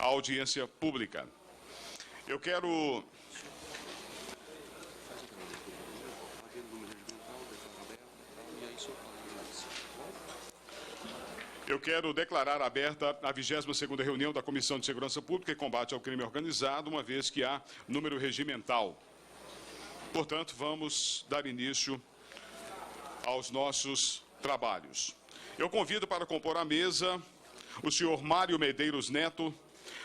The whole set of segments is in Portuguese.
audiência pública. Eu quero declarar aberta a 22ª reunião da Comissão de Segurança Pública e Combate ao Crime Organizado, uma vez que há número regimental. Portanto, vamos dar início aos nossos trabalhos. Eu convido para compor a mesa o senhor Mário Medeiros Neto,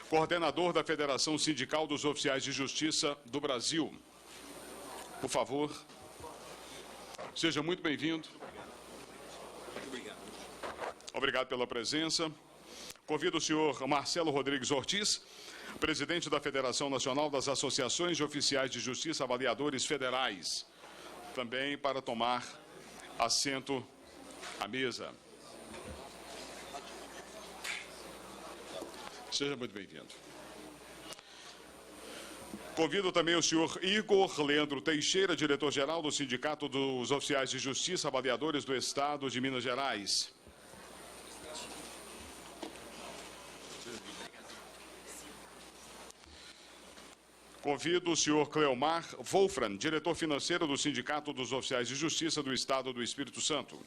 coordenador da Federação Sindical dos Oficiais de Justiça do Brasil. Por favor, seja muito bem-vindo. Obrigado pela presença. Convido o senhor Marcelo Rodrigues Ortiz, presidente da Federação Nacional das Associações de Oficiais de Justiça Avaliadores Federais, também para tomar assento à mesa. Seja muito bem-vindo. Convido também o senhor Igor Leandro Teixeira, diretor-geral do Sindicato dos Oficiais de Justiça Avaliadores do Estado de Minas Gerais. Convido o senhor Cleomar Wolfram, diretor financeiro do Sindicato dos Oficiais de Justiça do Estado do Espírito Santo.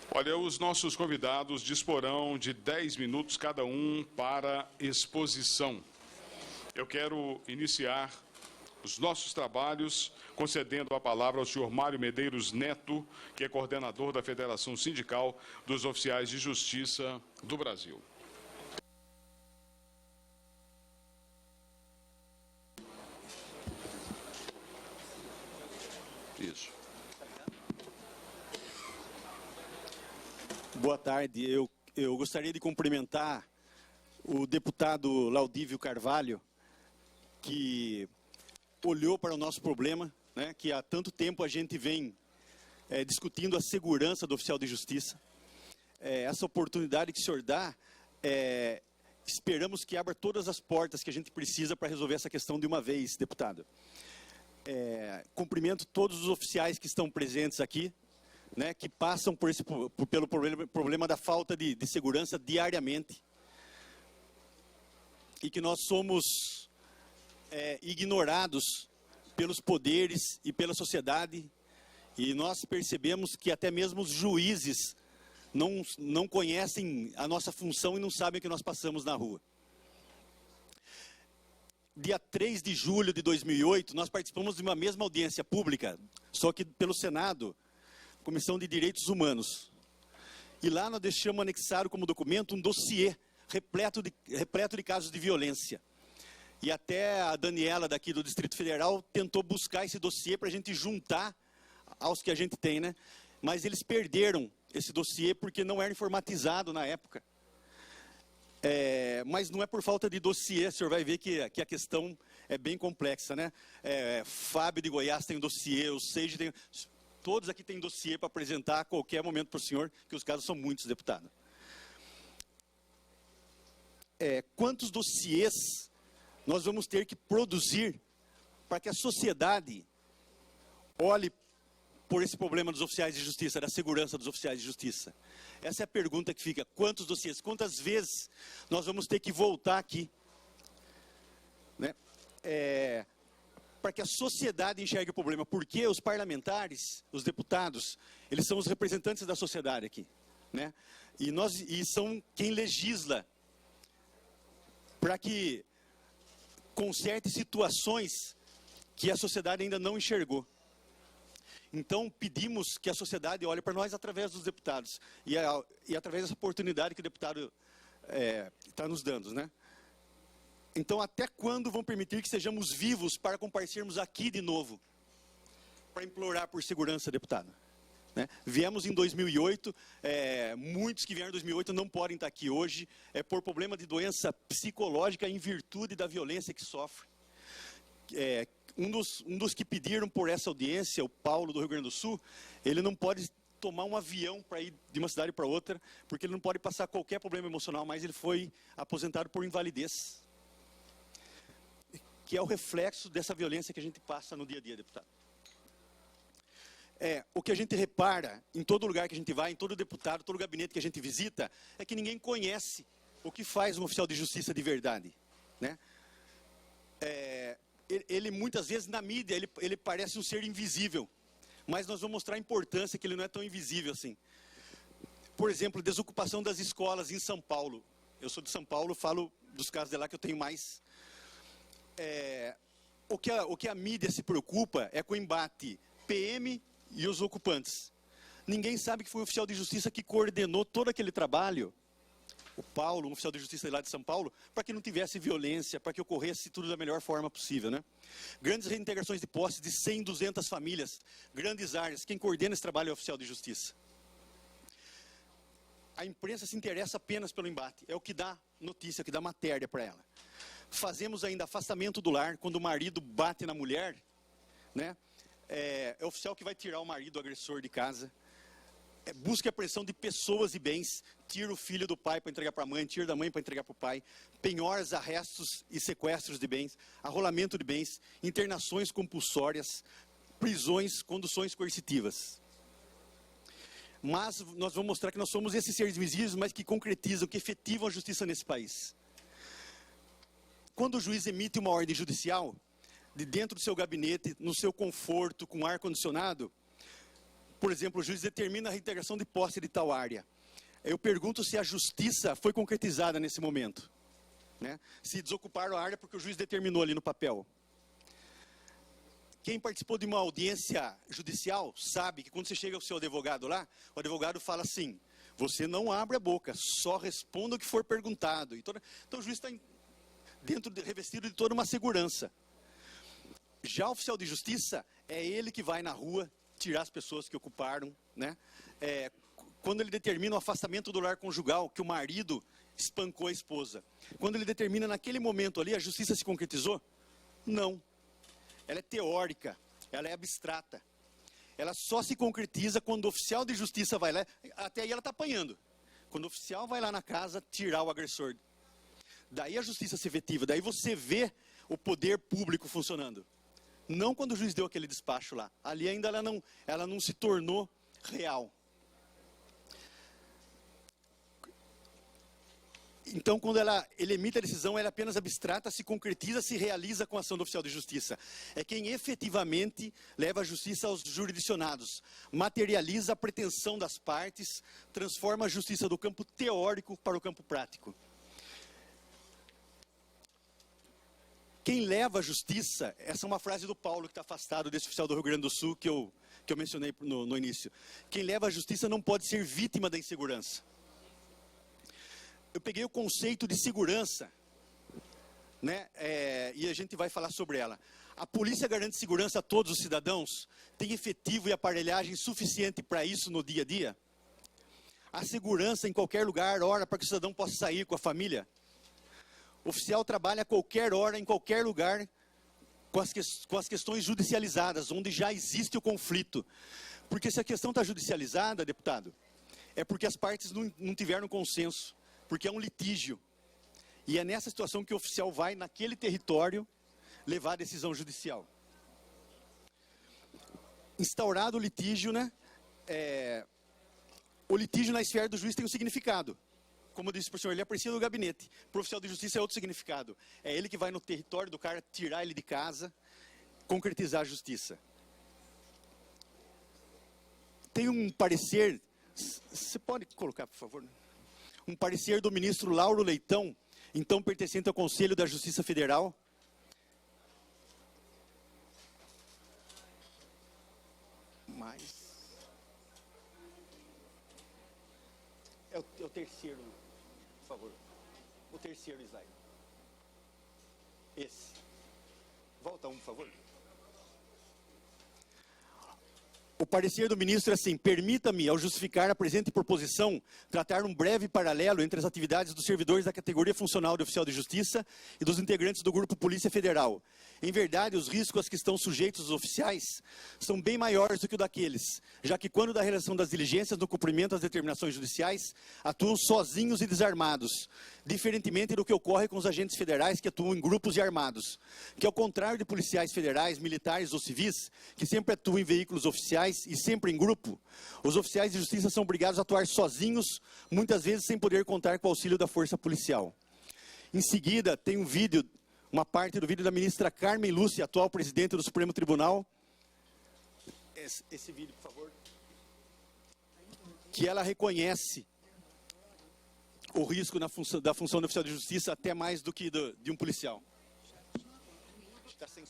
Olha, os nossos convidados disporão de 10 minutos cada um para exposição. Eu quero iniciar os nossos trabalhos concedendo a palavra ao senhor Mário Medeiros Neto, que é coordenador da Federação Sindical dos Oficiais de Justiça do Brasil. Isso. Boa tarde. Eu gostaria de cumprimentar o deputado Laudívio Carvalho, que olhou para o nosso problema, né, que há tanto tempo a gente vem discutindo a segurança do oficial de justiça. Essa oportunidade que o senhor dá, esperamos que abra todas as portas que a gente precisa para resolver essa questão de uma vez, deputado. Cumprimento todos os oficiais que estão presentes aqui, né, que passam pelo problema da falta de segurança diariamente, e que nós somos ignorados pelos poderes e pela sociedade, e nós percebemos que até mesmo os juízes não conhecem a nossa função e não sabem o que nós passamos na rua. Dia 3 de julho de 2008, nós participamos de uma mesma audiência pública, só que pelo Senado, Comissão de Direitos Humanos. E lá nós deixamos anexado como documento um dossiê repleto de casos de violência. E até a Daniela daqui do Distrito Federal tentou buscar esse dossiê para a gente juntar aos que a gente tem, né? Mas eles perderam esse dossiê porque não era informatizado na época. Mas não é por falta de dossiê, o senhor vai ver que a questão é bem complexa, né? Fábio de Goiás tem um dossiê, o Seiji tem... Todos aqui têm dossiê para apresentar a qualquer momento para o senhor, que os casos são muitos, deputado. Quantos dossiês nós vamos ter que produzir para que a sociedade olhe por esse problema dos oficiais de justiça, da segurança dos oficiais de justiça? Essa é a pergunta que fica. Quantos dossiês? Quantas vezes nós vamos ter que voltar aqui, né? Para que a sociedade enxergue o problema, porque os parlamentares, os deputados, eles são os representantes da sociedade aqui, né? E são quem legisla para que conserte situações que a sociedade ainda não enxergou. Então, pedimos que a sociedade olhe para nós através dos deputados e através dessa oportunidade que o deputado está nos dando, né? Então, até quando vão permitir que sejamos vivos para comparecermos aqui de novo? Para implorar por segurança, deputado. Né? Viemos em 2008, muitos que vieram em 2008 não podem estar aqui hoje, por problema de doença psicológica em virtude da violência que sofre. um dos que pediram por essa audiência, o Paulo do Rio Grande do Sul, ele não pode tomar um avião para ir de uma cidade para outra, porque ele não pode passar qualquer problema emocional, mas ele foi aposentado por invalidez, que é o reflexo dessa violência que a gente passa no dia a dia, deputado. O que a gente repara em todo lugar que a gente vai, em todo deputado, todo gabinete que a gente visita, é que ninguém conhece o que faz um oficial de justiça de verdade, né? Ele muitas vezes na mídia, ele parece um ser invisível, mas nós vamos mostrar a importância que ele não é tão invisível assim. Por exemplo, desocupação das escolas em São Paulo. Eu sou de São Paulo, falo dos casos de lá que eu tenho mais. O que a mídia se preocupa é com o embate PM e os ocupantes. Ninguém sabe que foi o oficial de justiça que coordenou todo aquele trabalho, o Paulo, um oficial de justiça lá de São Paulo, para que não tivesse violência, para que ocorresse tudo da melhor forma possível, né? Grandes reintegrações de posse de 100, 200 famílias, grandes áreas. Quem coordena esse trabalho é o oficial de justiça. A imprensa se interessa apenas pelo embate, é o que dá notícia, o que dá matéria para ela. Fazemos ainda afastamento do lar, quando o marido bate na mulher, né? É o oficial que vai tirar o marido, o agressor, de casa. Busca a pressão de pessoas e bens, tira o filho do pai para entregar para a mãe, tira da mãe para entregar para o pai, penhoras, arrestos e sequestros de bens, arrolamento de bens, internações compulsórias, prisões, conduções coercitivas. Mas nós vamos mostrar que nós somos esses seres invisíveis, mas que concretizam, que efetivam a justiça nesse país. Quando o juiz emite uma ordem judicial, de dentro do seu gabinete, no seu conforto, com ar-condicionado, por exemplo, o juiz determina a reintegração de posse de tal área. Eu pergunto se a justiça foi concretizada nesse momento, né? Se desocuparam a área porque o juiz determinou ali no papel. Quem participou de uma audiência judicial sabe que quando você chega ao seu advogado lá, o advogado fala assim: você não abre a boca, só responda o que for perguntado. Então o juiz está revestido de toda uma segurança. Já o oficial de justiça, é ele que vai na rua tirar as pessoas que ocuparam, né? Quando ele determina o afastamento do lar conjugal, que o marido espancou a esposa. Quando ele determina naquele momento ali, a justiça se concretizou? Não. Ela é teórica, ela é abstrata. Ela só se concretiza quando o oficial de justiça vai lá, até aí ela está apanhando. Quando o oficial vai lá na casa tirar o agressor. Daí a justiça se efetiva, daí você vê o poder público funcionando. Não quando o juiz deu aquele despacho lá. Ali ainda ela não se tornou real. Então, quando ele emite a decisão, ela é apenas abstrata, se concretiza, se realiza com a ação do oficial de justiça. É quem efetivamente leva a justiça aos jurisdicionados, materializa a pretensão das partes, transforma a justiça do campo teórico para o campo prático. Quem leva a justiça, essa é uma frase do Paulo, que está afastado desse oficial do Rio Grande do Sul, que eu mencionei no início. Quem leva a justiça não pode ser vítima da insegurança. Eu peguei o conceito de segurança, né, e a gente vai falar sobre ela. A polícia garante segurança a todos os cidadãos? Tem efetivo e aparelhagem suficiente para isso no dia a dia? Há segurança em qualquer lugar, hora, para que o cidadão possa sair com a família? O oficial trabalha a qualquer hora, em qualquer lugar, com as questões judicializadas, onde já existe o conflito. Porque se a questão está judicializada, deputado, é porque as partes não tiveram consenso, porque é um litígio. E é nessa situação que o oficial vai, naquele território, levar a decisão judicial. Instaurado o litígio, né? O litígio na esfera do juiz tem um significado. Como eu disse para o senhor, ele aparecia no gabinete. Para o oficial de justiça é outro significado. É ele que vai no território do cara, tirar ele de casa, concretizar a justiça. Tem um parecer, você pode colocar, por favor? Um parecer do ministro Lauro Leitão, então pertencente ao Conselho da Justiça Federal. É o terceiro, por favor. O terceiro slide. Esse. Volta um, por favor. O parecer do ministro é assim: permita-me, ao justificar a presente proposição, tratar um breve paralelo entre as atividades dos servidores da categoria funcional de oficial de justiça e dos integrantes do Grupo Polícia Federal. Em verdade, os riscos a que estão sujeitos os oficiais são bem maiores do que o daqueles, já que quando da realização das diligências no cumprimento das determinações judiciais, atuam sozinhos e desarmados, diferentemente do que ocorre com os agentes federais que atuam em grupos e armados, que ao contrário de policiais federais, militares ou civis, que sempre atuam em veículos oficiais e sempre em grupo, os oficiais de justiça são obrigados a atuar sozinhos, muitas vezes sem poder contar com o auxílio da força policial. Em seguida, tem um vídeo, uma parte do vídeo da ministra Carmen Lúcia, atual presidente do Supremo Tribunal. Esse vídeo, por favor. Que ela reconhece o risco da função do oficial de justiça até mais do que de um policial. Está sem...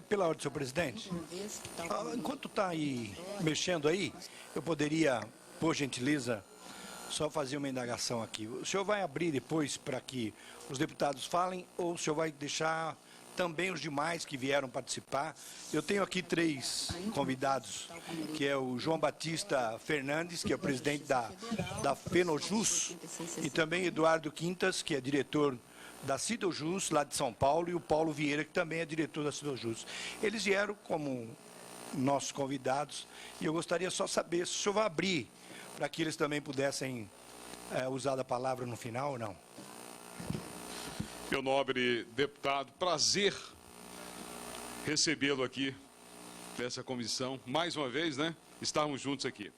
Pela ordem, senhor presidente, enquanto está aí mexendo aí, eu poderia, por gentileza, só fazer uma indagação aqui. O senhor vai abrir depois para que os deputados falem ou o senhor vai deixar também os demais que vieram participar? Eu tenho aqui 3 convidados, que é o João Batista Fernandes, que é o presidente da FENOJUS, e também Eduardo Quintas, que é diretor da Cidojus, lá de São Paulo, e o Paulo Vieira, que também é diretor da Cidojus. Eles vieram como nossos convidados, e eu gostaria só saber se o senhor vai abrir para que eles também pudessem usar a palavra no final ou não. Meu nobre deputado, prazer recebê-lo aqui nessa comissão, mais uma vez, né? Estarmos juntos aqui.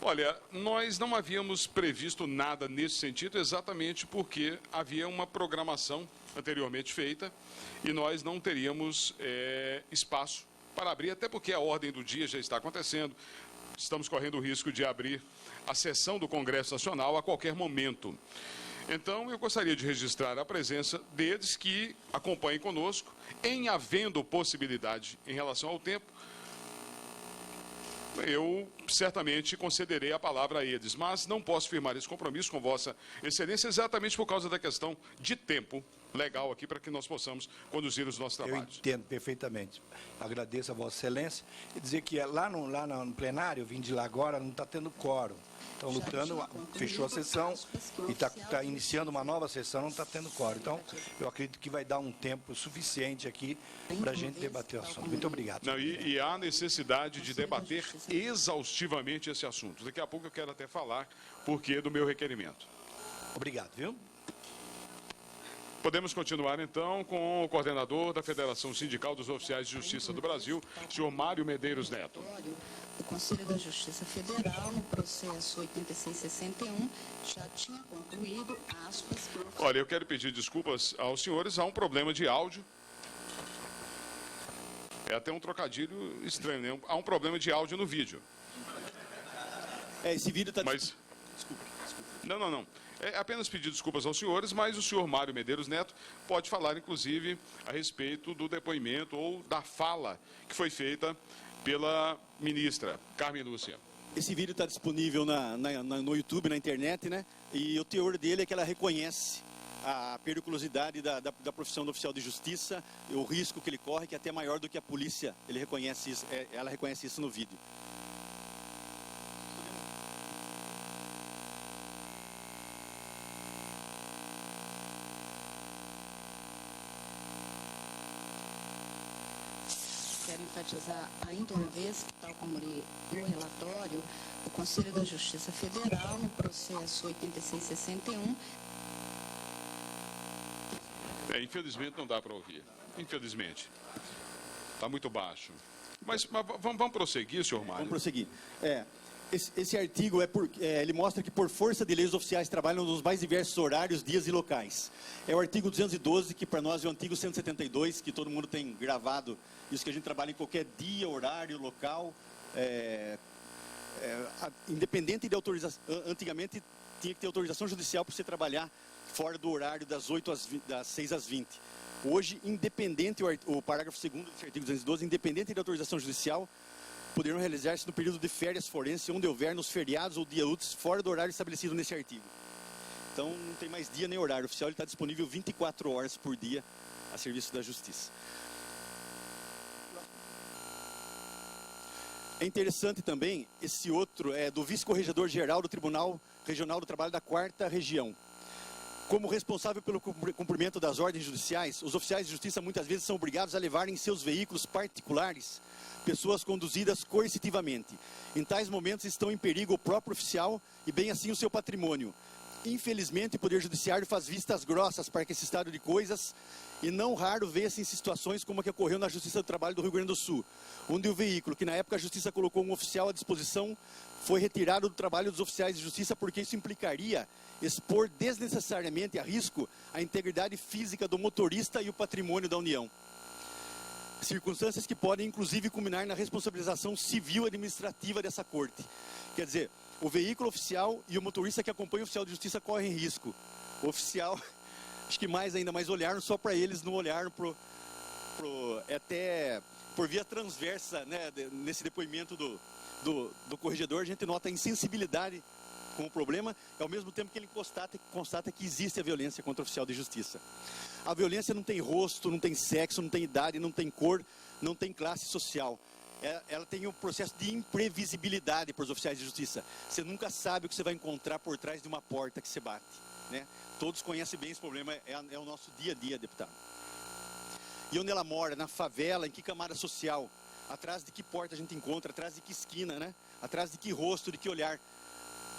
Olha, nós não havíamos previsto nada nesse sentido exatamente porque havia uma programação anteriormente feita e nós não teríamos espaço para abrir, até porque a ordem do dia já está acontecendo. Estamos correndo o risco de abrir a sessão do Congresso Nacional a qualquer momento. Então, eu gostaria de registrar a presença deles que acompanhem conosco, em havendo possibilidade em relação ao tempo. Eu certamente concederei a palavra a eles, mas não posso firmar esse compromisso com Vossa Excelência exatamente por causa da questão de tempo legal aqui para que nós possamos conduzir os nossos trabalhos. Eu entendo perfeitamente. Agradeço a Vossa Excelência e dizer que lá no plenário, eu vim de lá agora, não está tendo quórum. Estão lutando, fechou a sessão e está iniciando uma nova sessão, não está tendo quórum. Então, eu acredito que vai dar um tempo suficiente aqui para a gente debater o assunto. Muito obrigado. Não, e há necessidade de debater exaustivamente esse assunto. Daqui a pouco eu quero até falar porquê do meu requerimento. Obrigado, viu? Podemos continuar, então, com o coordenador da Federação Sindical dos Oficiais de Justiça do Brasil, senhor Mário Medeiros Neto. O Conselho da Justiça Federal, no processo 8661, já tinha concluído, aspas... Olha, eu quero pedir desculpas aos senhores, há um problema de áudio. É até um trocadilho estranho, né? Há um problema de áudio no vídeo. Esse vídeo está... Mas... Desculpa. Não. É apenas pedir desculpas aos senhores, mas o senhor Mário Medeiros Neto pode falar, inclusive, a respeito do depoimento ou da fala que foi feita pela ministra Carmen Lúcia. Esse vídeo está disponível no YouTube, na internet, né? E o teor dele é que ela reconhece a periculosidade da profissão do oficial de justiça, o risco que ele corre, que é até maior do que a polícia. Ela reconhece isso no vídeo. quero enfatizar ainda uma vez, tal como li no relatório, o Conselho da Justiça Federal, no processo 8661... Infelizmente não dá para ouvir. Infelizmente. Está muito baixo. Mas vamos prosseguir, senhor Mário? Vamos prosseguir. Esse artigo ele mostra que, por força de lei, os oficiais trabalham nos mais diversos horários, dias e locais. É o artigo 212, que para nós é o antigo 172, que todo mundo tem gravado. Isso que a gente trabalha em qualquer dia, horário, local. Independente de autorização. Antigamente tinha que ter autorização judicial para você trabalhar fora do horário das 6 às 20. Hoje, independente, o parágrafo 2º desse artigo 212, independente de autorização judicial, poderão realizar-se no período de férias forenses, onde houver nos feriados ou dia úteis, fora do horário estabelecido nesse artigo. Então, não tem mais dia nem horário. O oficial está disponível 24 horas por dia a serviço da Justiça. É interessante também, esse outro é do vice-corregedor-geral do Tribunal Regional do Trabalho da 4ª Região. Como responsável pelo cumprimento das ordens judiciais, os oficiais de justiça muitas vezes são obrigados a levar em seus veículos particulares pessoas conduzidas coercitivamente. Em tais momentos estão em perigo o próprio oficial e bem assim o seu patrimônio. Infelizmente, o Poder Judiciário faz vistas grossas para que esse estado de coisas e não raro vê-se em situações como a que ocorreu na Justiça do Trabalho do Rio Grande do Sul, onde o veículo, que na época a Justiça colocou um oficial à disposição, foi retirado do trabalho dos oficiais de justiça porque isso implicaria expor desnecessariamente a risco a integridade física do motorista e o patrimônio da União. Circunstâncias que podem inclusive culminar na responsabilização civil administrativa dessa corte. Quer dizer, o veículo oficial e o motorista que acompanha o oficial de justiça correm risco. O oficial, acho que ainda mais olharam só para eles, não olharam até por via transversa, né, nesse depoimento do corregedor, a gente nota a insensibilidade com o problema, ao mesmo tempo que ele constata que existe a violência contra o oficial de justiça. A violência não tem rosto, não tem sexo, não tem idade, não tem cor, não tem classe social. Ela tem um processo de imprevisibilidade para os oficiais de justiça. Você nunca sabe o que você vai encontrar por trás de uma porta que você bate, né? Todos conhecem bem esse problema, é o nosso dia a dia, deputado. E onde ela mora? Na favela, em que camada social? Atrás de que porta a gente encontra? Atrás de que esquina, né? Atrás de que rosto, de que olhar?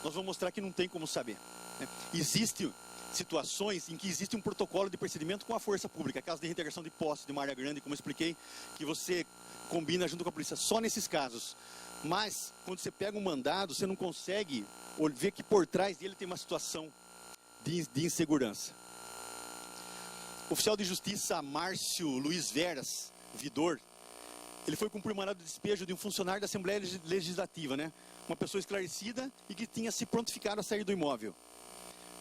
Nós vamos mostrar que não tem como saber, né? Existem situações em que existe um protocolo de procedimento com a força pública, caso de reintegração de posse de uma área grande, como eu expliquei, que você combina junto com a polícia, só nesses casos. Mas, quando você pega um mandado, você não consegue ver que por trás dele tem uma situação de insegurança. O oficial de justiça Márcio Luiz Veras Vidor, ele foi cumprir um mandado de despejo de um funcionário da Assembleia Legislativa, né? Uma pessoa esclarecida e que tinha se prontificado a sair do imóvel.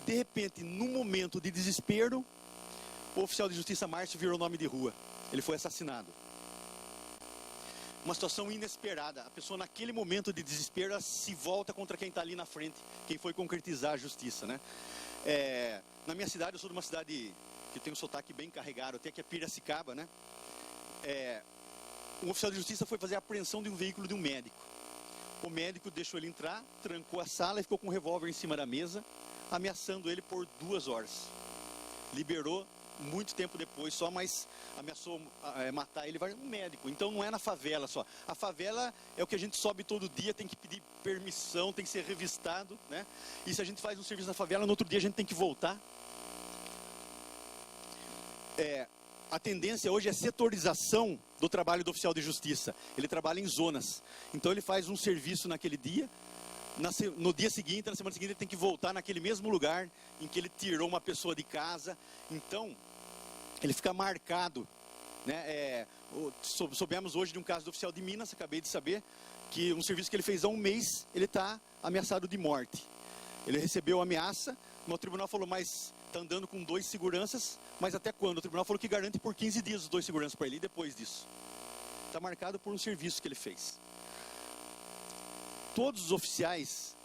De repente, num momento de desespero, o oficial de justiça Márcio virou nome de rua. Ele foi assassinado. Uma situação inesperada. A pessoa, naquele momento de desespero, ela se volta contra quem está ali na frente, quem foi concretizar a justiça, né? Na minha cidade, eu sou de uma cidade que tem um sotaque bem carregado, até que é Piracicaba, né? Um oficial de justiça foi fazer a apreensão de um veículo de um médico. O médico deixou ele entrar, trancou a sala e ficou com um revólver em cima da mesa, ameaçando ele por 2 horas. Liberou muito tempo depois só, mas ameaçou matar ele, um médico. Então não é na favela só. A favela é o que a gente sobe todo dia, tem que pedir permissão, tem que ser revistado, né? E se a gente faz um serviço na favela, no outro dia a gente tem que voltar. A tendência hoje é setorização do trabalho do oficial de justiça. Ele trabalha em zonas. Então ele faz um serviço naquele dia, no dia seguinte, na semana seguinte, ele tem que voltar naquele mesmo lugar em que ele tirou uma pessoa de casa. Então, ele fica marcado, né? Soubemos hoje de um caso do oficial de Minas, acabei de saber, que um serviço que ele fez há um mês, ele está ameaçado de morte. Ele recebeu ameaça, o tribunal falou, mas está andando com 2 seguranças, mas até quando? O tribunal falou que garante por 15 dias os 2 seguranças para ele, e depois disso? Está marcado por um serviço que ele fez. Todos os oficiais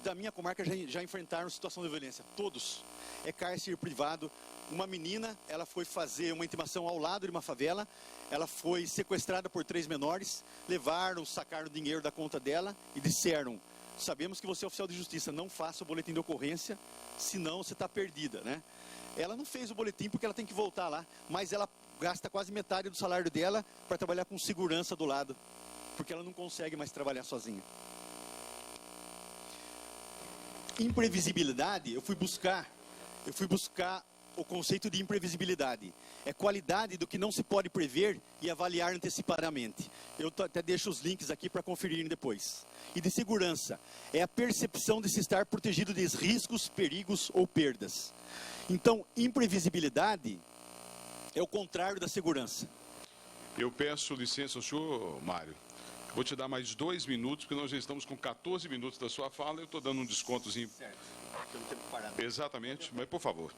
da minha comarca já enfrentaram situação de violência, todos. É cárcere privado. Uma menina, ela foi fazer uma intimação ao lado de uma favela, ela foi sequestrada por 3 menores, levaram, sacaram o dinheiro da conta dela e disseram, sabemos que você é oficial de justiça, não faça o boletim de ocorrência, senão você está perdida, né? Ela não fez o boletim porque ela tem que voltar lá, mas ela gasta quase metade do salário dela para trabalhar com segurança do lado, porque ela não consegue mais trabalhar sozinha. Imprevisibilidade, eu fui buscar o conceito de imprevisibilidade. É qualidade do que não se pode prever e avaliar antecipadamente. Eu até deixo os links aqui para conferirem depois. E de segurança, é a percepção de se estar protegido de riscos, perigos ou perdas. Então, imprevisibilidade é o contrário da segurança. Eu peço licença ao senhor, Mário. Vou te dar mais 2 minutos, porque nós já estamos com 14 minutos da sua fala. Eu estou dando um descontozinho. Certo. Eu não tenho que parar. Exatamente, mas por favor.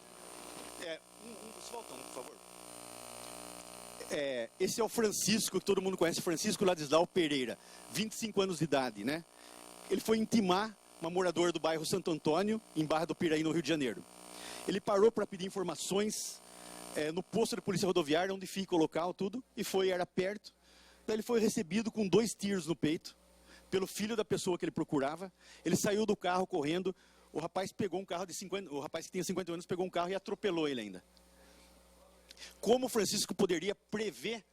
Volta, por favor. Esse é o Francisco, que todo mundo conhece, Francisco Ladislau Pereira, 25 anos de idade, né? Ele foi intimar uma moradora do bairro Santo Antônio, em Barra do Piraí, no Rio de Janeiro. Ele parou para pedir informações no posto de polícia rodoviária, onde fica o local, tudo, e era perto. Então ele foi recebido com 2 tiros no peito, pelo filho da pessoa que ele procurava. Ele saiu do carro correndo, o rapaz pegou um carro de 50, o rapaz que tinha 50 anos pegou um carro e atropelou ele ainda. Como o Francisco poderia prever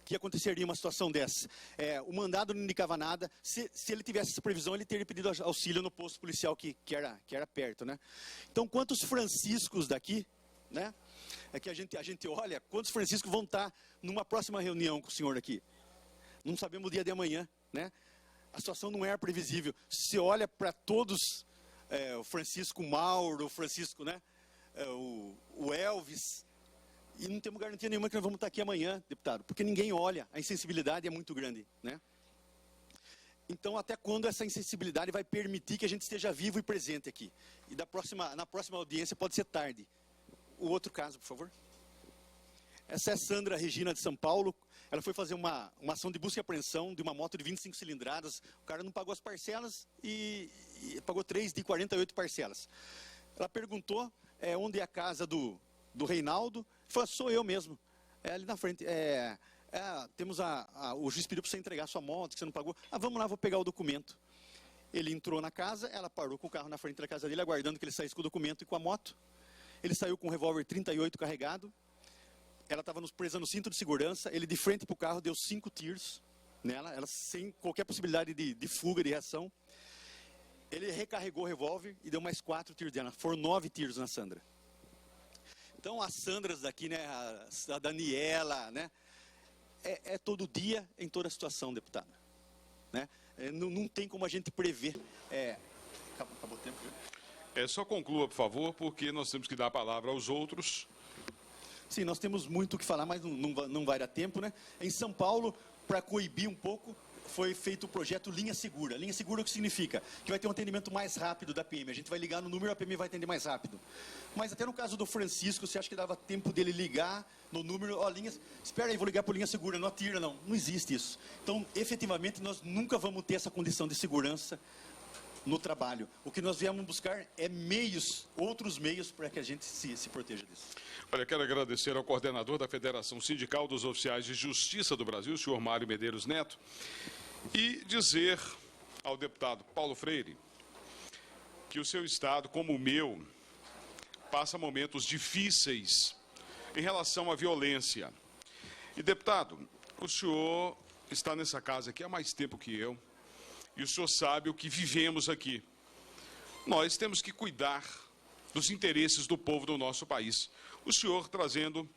que aconteceria uma situação dessa? O mandado não indicava nada. Se ele tivesse essa previsão, ele teria pedido auxílio no posto policial que era perto, né? Então, quantos Franciscos daqui, né? É que a gente olha, quantos Franciscos vão estar numa próxima reunião com o senhor aqui? Não sabemos o dia de amanhã, né? A situação não é previsível. Se olha para todos, o Francisco Mauro, o Francisco, né? O Elvis, e não temos garantia nenhuma que nós vamos estar aqui amanhã, deputado, porque ninguém olha, a insensibilidade é muito grande, né? Então, até quando essa insensibilidade vai permitir que a gente esteja vivo e presente aqui? E na próxima audiência pode ser tarde. O outro caso, por favor. Essa é a Sandra Regina de São Paulo. Ela foi fazer uma ação de busca e apreensão de uma moto de 25 cilindradas. O cara não pagou as parcelas e pagou 3 de 48 parcelas. Ela perguntou onde é a casa do Reinaldo. Falou, sou eu mesmo. Ali na frente. Temos o juiz pediu para você entregar a sua moto, que você não pagou. Vamos lá, vou pegar o documento. Ele entrou na casa, ela parou com o carro na frente da casa dele, aguardando que ele saísse com o documento e com a moto. Ele saiu com um revólver 38 carregado. Ela estava presa no cinto de segurança. Ele, de frente para o carro, deu 5 tiros nela, ela sem qualquer possibilidade de fuga, de reação. Ele recarregou o revólver e deu mais 4 tiros dela. Foram 9 tiros na Sandra. Então, as Sandras daqui, né, a Daniela, né, é todo dia, em toda situação, deputada. Né? Não tem como a gente prever. Acabou o tempo, viu? Só conclua, por favor, porque nós temos que dar a palavra aos outros. Sim, nós temos muito o que falar, mas não vai dar tempo, né? Em São Paulo, para coibir um pouco, foi feito o projeto Linha Segura. Linha Segura o que significa? Que vai ter um atendimento mais rápido da PM. A gente vai ligar no número, a PM vai atender mais rápido. Mas até no caso do Francisco, você acha que dava tempo dele ligar no número, espera aí, vou ligar por Linha Segura, não atira, não. Não existe isso. Então, efetivamente, nós nunca vamos ter essa condição de segurança no trabalho. O que nós viemos buscar é outros meios para que a gente se proteja disso. Olha, quero agradecer ao coordenador da Federação Sindical dos Oficiais de Justiça do Brasil, o senhor Mário Medeiros Neto, e dizer ao deputado Paulo Freire que o seu estado, como o meu, passa momentos difíceis em relação à violência. E, deputado, o senhor está nessa casa aqui há mais tempo que eu, e o senhor sabe o que vivemos aqui. Nós temos que cuidar dos interesses do povo do nosso país. O senhor trazendo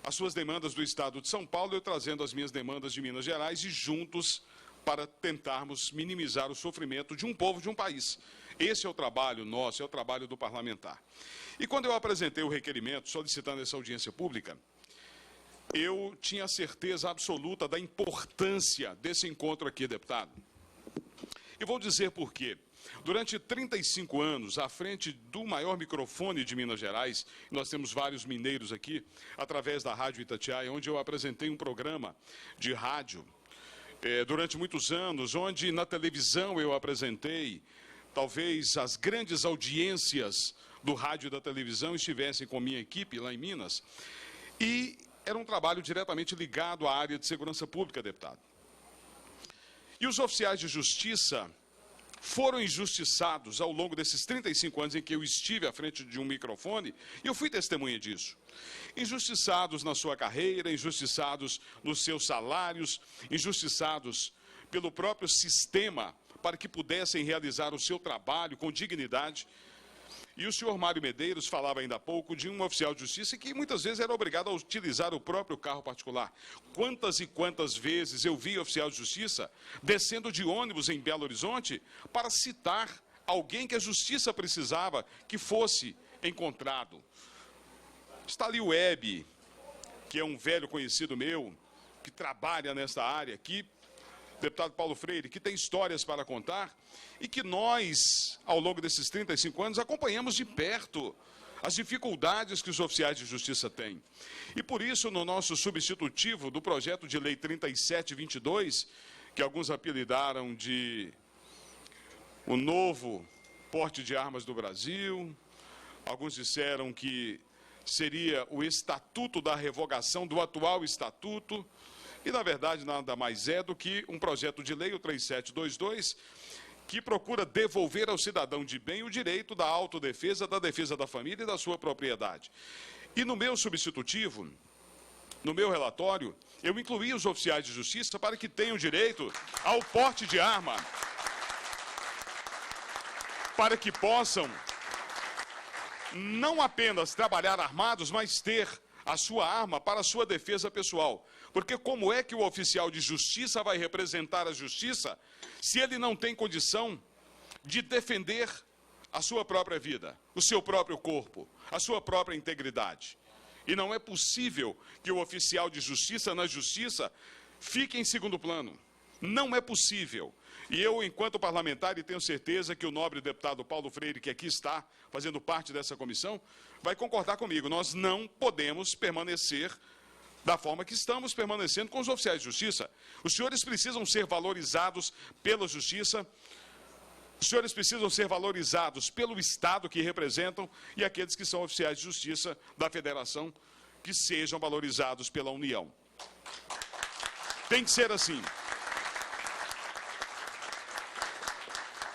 as suas demandas do Estado de São Paulo, eu trazendo as minhas demandas de Minas Gerais, e juntos para tentarmos minimizar o sofrimento de um povo, de um país. Esse é o trabalho nosso, é o trabalho do parlamentar. E quando eu apresentei o requerimento solicitando essa audiência pública, eu tinha certeza absoluta da importância desse encontro aqui, deputado. E vou dizer por quê. Durante 35 anos, à frente do maior microfone de Minas Gerais, nós temos vários mineiros aqui, através da Rádio Itatiaia, onde eu apresentei um programa de rádio, durante muitos anos, onde na televisão eu apresentei, talvez as grandes audiências do rádio e da televisão estivessem com minha equipe lá em Minas, e era um trabalho diretamente ligado à área de segurança pública, deputado. E os oficiais de justiça foram injustiçados ao longo desses 35 anos em que eu estive à frente de um microfone, e eu fui testemunha disso. Injustiçados na sua carreira, injustiçados nos seus salários, injustiçados pelo próprio sistema para que pudessem realizar o seu trabalho com dignidade. E o senhor Mário Medeiros falava ainda há pouco de um oficial de justiça que muitas vezes era obrigado a utilizar o próprio carro particular. Quantas e quantas vezes eu vi oficial de justiça descendo de ônibus em Belo Horizonte para citar alguém que a justiça precisava que fosse encontrado. Está ali o Web, que é um velho conhecido meu, que trabalha nessa área aqui, deputado Paulo Freire, que tem histórias para contar e que nós, ao longo desses 35 anos, acompanhamos de perto as dificuldades que os oficiais de justiça têm. E por isso, no nosso substitutivo do projeto de lei 3722, que alguns apelidaram de o novo porte de armas do Brasil, alguns disseram que seria o estatuto da revogação do atual estatuto, e, na verdade, nada mais é do que um projeto de lei, o 3722, que procura devolver ao cidadão de bem o direito da autodefesa, da defesa da família e da sua propriedade. E no meu substitutivo, no meu relatório, eu incluí os oficiais de justiça para que tenham direito ao porte de arma, para que possam não apenas trabalhar armados, mas ter a sua arma para a sua defesa pessoal. Porque como é que o oficial de justiça vai representar a justiça se ele não tem condição de defender a sua própria vida, o seu próprio corpo, a sua própria integridade? E não é possível que o oficial de justiça na justiça fique em segundo plano. Não é possível. E eu, enquanto parlamentar, e tenho certeza que o nobre deputado Paulo Freire, que aqui está fazendo parte dessa comissão, vai concordar comigo. Nós não podemos permanecer da forma que estamos permanecendo com os oficiais de justiça. Os senhores precisam ser valorizados pela justiça, os senhores precisam ser valorizados pelo Estado que representam e aqueles que são oficiais de justiça da Federação, que sejam valorizados pela União. Tem que ser assim.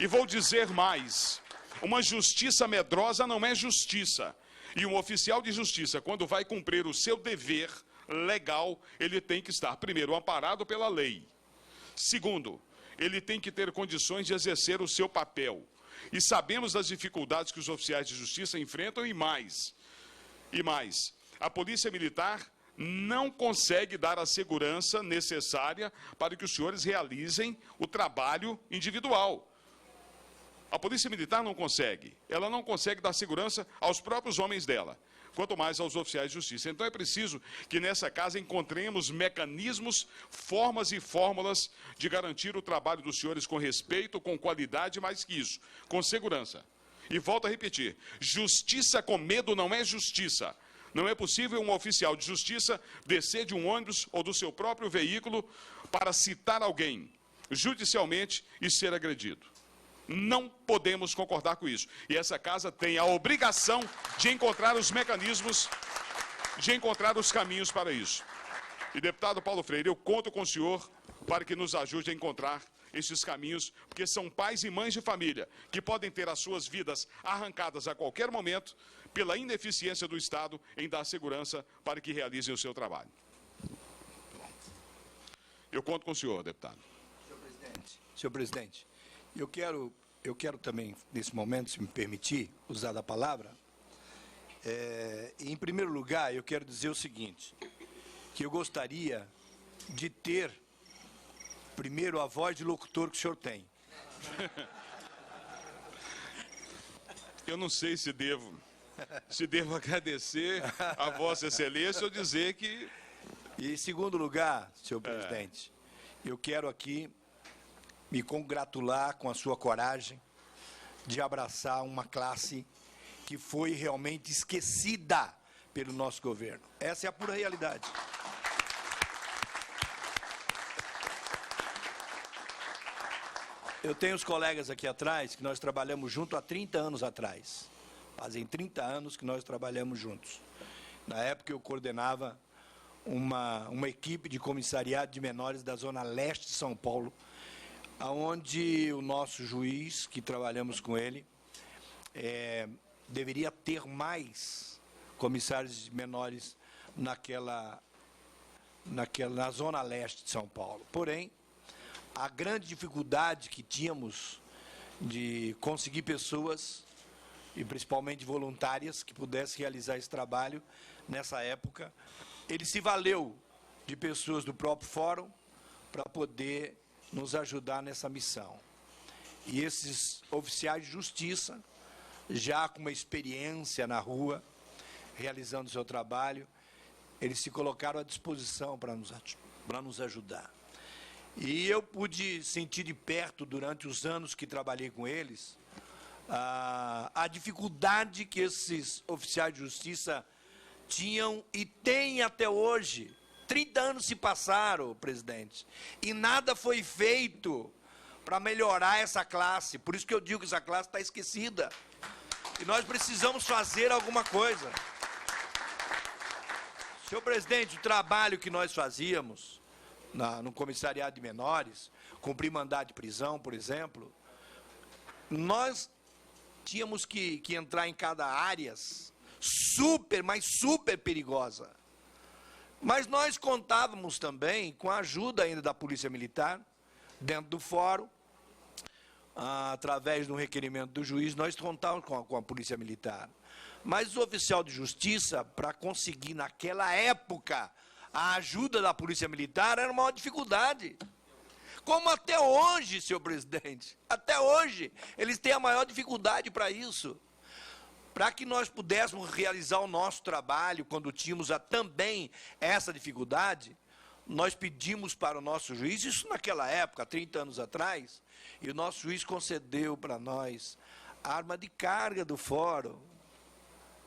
E vou dizer mais, uma justiça medrosa não é justiça. E um oficial de justiça, quando vai cumprir o seu dever legal, ele tem que estar, primeiro, amparado pela lei. Segundo, ele tem que ter condições de exercer o seu papel. E sabemos das dificuldades que os oficiais de justiça enfrentam e mais. A Polícia Militar não consegue dar a segurança necessária para que os senhores realizem o trabalho individual. A Polícia Militar não consegue. Ela não consegue dar segurança aos próprios homens dela, quanto mais aos oficiais de justiça. Então é preciso que nessa casa encontremos mecanismos, formas e fórmulas de garantir o trabalho dos senhores com respeito, com qualidade, mais que isso, com segurança. E volto a repetir, justiça com medo não é justiça. Não é possível um oficial de justiça descer de um ônibus ou do seu próprio veículo para citar alguém judicialmente e ser agredido. Não podemos concordar com isso. E essa casa tem a obrigação de encontrar os mecanismos, de encontrar os caminhos para isso. E, deputado Paulo Freire, eu conto com o senhor para que nos ajude a encontrar esses caminhos, porque são pais e mães de família que podem ter as suas vidas arrancadas a qualquer momento pela ineficiência do Estado em dar segurança para que realizem o seu trabalho. Eu conto com o senhor, deputado. Senhor presidente, eu quero também, nesse momento, se me permitir, usar da palavra. Em primeiro lugar, eu quero dizer o seguinte, que eu gostaria de ter, primeiro, a voz de locutor que o senhor tem. Eu não sei se devo agradecer a Vossa Excelência ou dizer que... E, em segundo lugar, senhor presidente, eu quero aqui me congratular com a sua coragem de abraçar uma classe que foi realmente esquecida pelo nosso governo. Essa é a pura realidade. Eu tenho os colegas aqui atrás que nós trabalhamos junto há 30 anos atrás. Fazem 30 anos que nós trabalhamos juntos. Na época eu coordenava uma equipe de comissariado de menores da Zona Leste de São Paulo, onde o nosso juiz, que trabalhamos com ele, deveria ter mais comissários menores na zona leste de São Paulo. Porém, a grande dificuldade que tínhamos de conseguir pessoas, e principalmente voluntárias, que pudessem realizar esse trabalho, nessa época, ele se valeu de pessoas do próprio fórum para poder nos ajudar nessa missão. E esses oficiais de justiça, já com uma experiência na rua, realizando o seu trabalho, eles se colocaram à disposição para nos ajudar. E eu pude sentir de perto, durante os anos que trabalhei com eles, a dificuldade que esses oficiais de justiça tinham e têm até hoje. 30 anos se passaram, presidente, e nada foi feito para melhorar essa classe. Por isso que eu digo que essa classe está esquecida. E nós precisamos fazer alguma coisa. Senhor presidente, o trabalho que nós fazíamos no comissariado de menores, cumprir mandado de prisão, por exemplo, nós tínhamos que entrar em cada área mas super perigosa. Mas nós contávamos também com a ajuda ainda da Polícia Militar, dentro do fórum, através do requerimento do juiz, nós contávamos com a Polícia Militar. Mas o oficial de justiça, para conseguir naquela época a ajuda da Polícia Militar, era uma dificuldade. Como até hoje, senhor presidente, até hoje, eles têm a maior dificuldade para isso. Para que nós pudéssemos realizar o nosso trabalho, quando tínhamos também essa dificuldade, nós pedimos para o nosso juiz, isso naquela época, 30 anos atrás, e o nosso juiz concedeu para nós a arma de carga do fórum.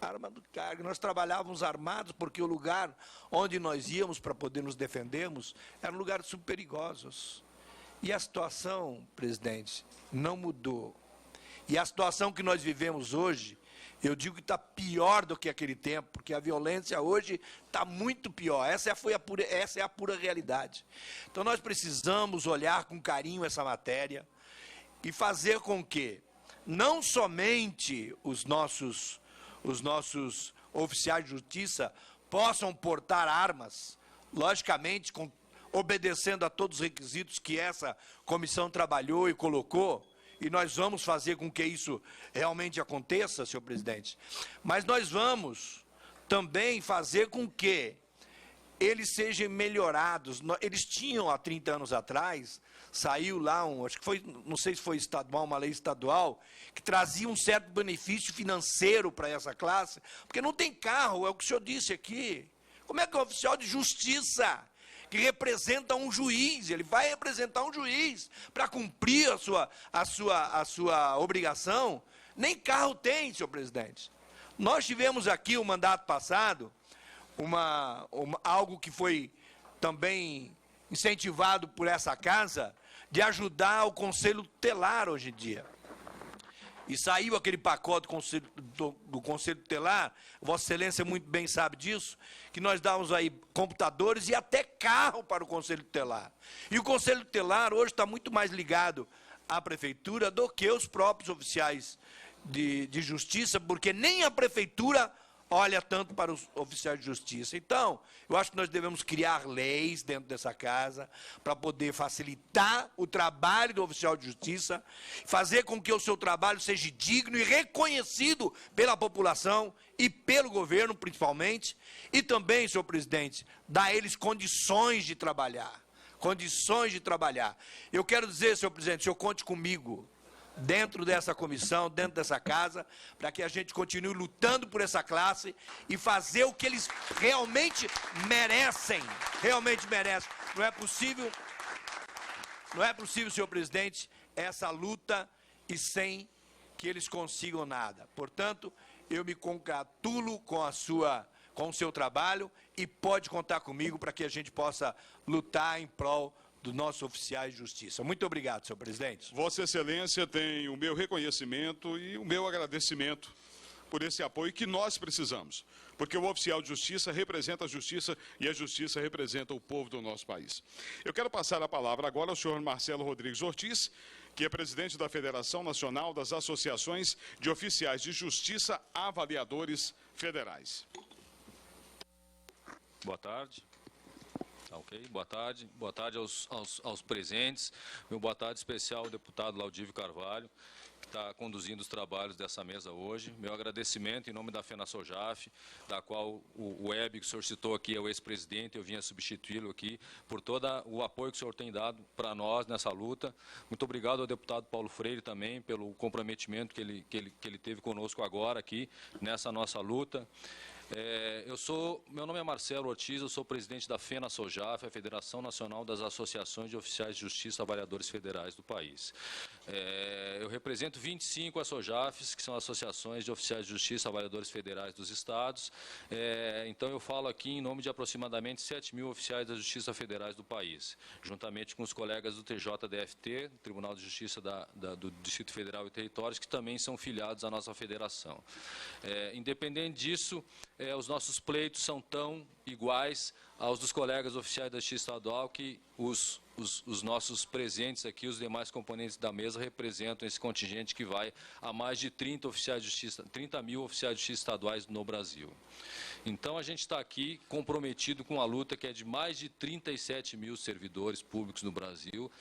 Arma de carga. Nós trabalhávamos armados porque o lugar onde nós íamos para poder nos defendermos eram lugares super perigosos. E a situação, presidente, não mudou. E a situação que nós vivemos hoje, eu digo que está pior do que aquele tempo, porque a violência hoje está muito pior. Essa é a pura realidade. Então, nós precisamos olhar com carinho essa matéria e fazer com que não somente os nossos oficiais de justiça possam portar armas, logicamente, obedecendo a todos os requisitos que essa comissão trabalhou e colocou, e nós vamos fazer com que isso realmente aconteça, senhor presidente. Mas nós vamos também fazer com que eles sejam melhorados. Eles tinham, há 30 anos atrás, saiu lá, acho que foi, não sei se foi estadual, uma lei estadual, que trazia um certo benefício financeiro para essa classe, porque não tem carro, é o que o senhor disse aqui. Como é que o oficial de justiça, que representa um juiz, ele vai representar um juiz para cumprir a sua obrigação, nem carro tem, senhor presidente. Nós tivemos aqui, o mandato passado, algo que foi também incentivado por essa casa, de ajudar o Conselho Tutelar hoje em dia. E saiu aquele pacote do Conselho Tutelar, Vossa Excelência muito bem sabe disso, que nós dávamos aí computadores e até carro para o Conselho Tutelar. E o Conselho Tutelar hoje está muito mais ligado à Prefeitura do que os próprios oficiais de justiça, porque nem a Prefeitura olha tanto para os oficiais de justiça. Então, eu acho que nós devemos criar leis dentro dessa casa para poder facilitar o trabalho do oficial de justiça, fazer com que o seu trabalho seja digno e reconhecido pela população e pelo governo, principalmente, e também, senhor presidente, dar a eles condições de trabalhar. Condições de trabalhar. Eu quero dizer, senhor presidente, o senhor conte comigo, dentro dessa comissão, dentro dessa casa, para que a gente continue lutando por essa classe e fazer o que eles realmente merecem. Realmente merecem. Não é possível, senhor presidente, essa luta e sem que eles consigam nada. Portanto, eu me congratulo com o seu trabalho e pode contar comigo para que a gente possa lutar em prol dos nossos oficiais de justiça. Muito obrigado, senhor presidente. Vossa Excelência tem o meu reconhecimento e o meu agradecimento por esse apoio que nós precisamos, porque o oficial de justiça representa a justiça e a justiça representa o povo do nosso país. Eu quero passar a palavra agora ao senhor Marcelo Rodrigues Ortiz, que é presidente da Federação Nacional das Associações de Oficiais de Justiça Avaliadores Federais. Boa tarde. Ok, boa tarde aos presentes. Meu boa tarde especial ao deputado Laudívio Carvalho, que está conduzindo os trabalhos dessa mesa hoje. Meu agradecimento em nome da FenaSojaf, da qual o Web, que o senhor citou aqui, é o ex-presidente, eu vinha substituí-lo aqui, por todo o apoio que o senhor tem dado para nós nessa luta. Muito obrigado ao deputado Paulo Freire também, pelo comprometimento que ele teve conosco agora aqui, nessa nossa luta. Meu nome é Marcelo Ortiz, eu sou presidente da FenaSojaf, a Federação Nacional das Associações de Oficiais de Justiça Avaliadores Federais do país. Eu represento 25 ASOJAFs, que são associações de oficiais de justiça avaliadores federais dos estados. Então eu falo aqui em nome de aproximadamente 7.000 oficiais da justiça federais do país, juntamente com os colegas do TJDFT, Tribunal de Justiça do Distrito Federal e Territórios, que também são filiados à nossa federação. Independente disso, os nossos pleitos são tão iguais aos dos colegas oficiais da Justiça Estadual, que os nossos presentes aqui, os demais componentes da mesa, representam esse contingente que vai a mais de 30 mil oficiais de justiça estaduais no Brasil. Então, a gente está aqui comprometido com a luta que é de mais de 37 mil servidores públicos no Brasil,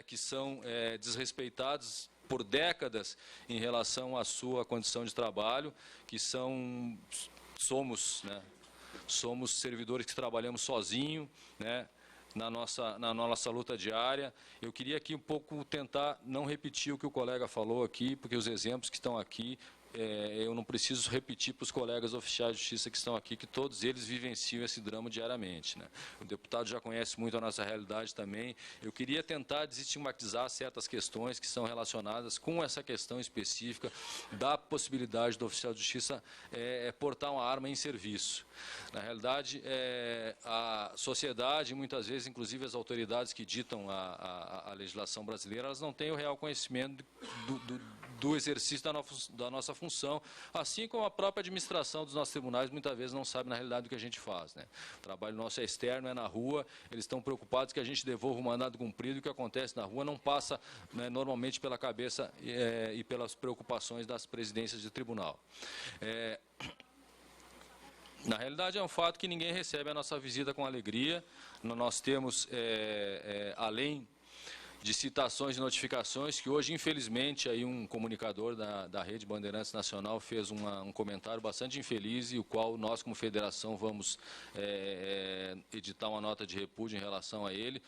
que são desrespeitados por décadas em relação à sua condição de trabalho, que somos servidores que trabalhamos sozinho, né, na nossa luta diária. Eu queria aqui um pouco tentar não repetir o que o colega falou aqui, porque os exemplos que estão aqui, eu não preciso repetir para os colegas oficiais de justiça que estão aqui, que todos eles vivenciam esse drama diariamente, né? O deputado já conhece muito a nossa realidade também. Eu queria tentar desestigmatizar certas questões que são relacionadas com essa questão específica da possibilidade do oficial de justiça portar uma arma em serviço. Na realidade, a sociedade, muitas vezes, inclusive as autoridades que ditam a legislação brasileira, elas não têm o real conhecimento do exercício da nossa função, assim como a própria administração dos nossos tribunais muitas vezes não sabe na realidade do que a gente faz, né? O trabalho nosso é externo, é na rua, eles estão preocupados que a gente devolva o mandado cumprido, e o que acontece na rua não passa, né, normalmente pela cabeça e pelas preocupações das presidências de tribunal. Na realidade, é um fato que ninguém recebe a nossa visita com alegria. Nós temos, além de citações e notificações, que hoje, infelizmente, aí um comunicador da Rede Bandeirantes Nacional fez um comentário bastante infeliz, e o qual nós, como federação, vamos editar uma nota de repúdio em relação a ele,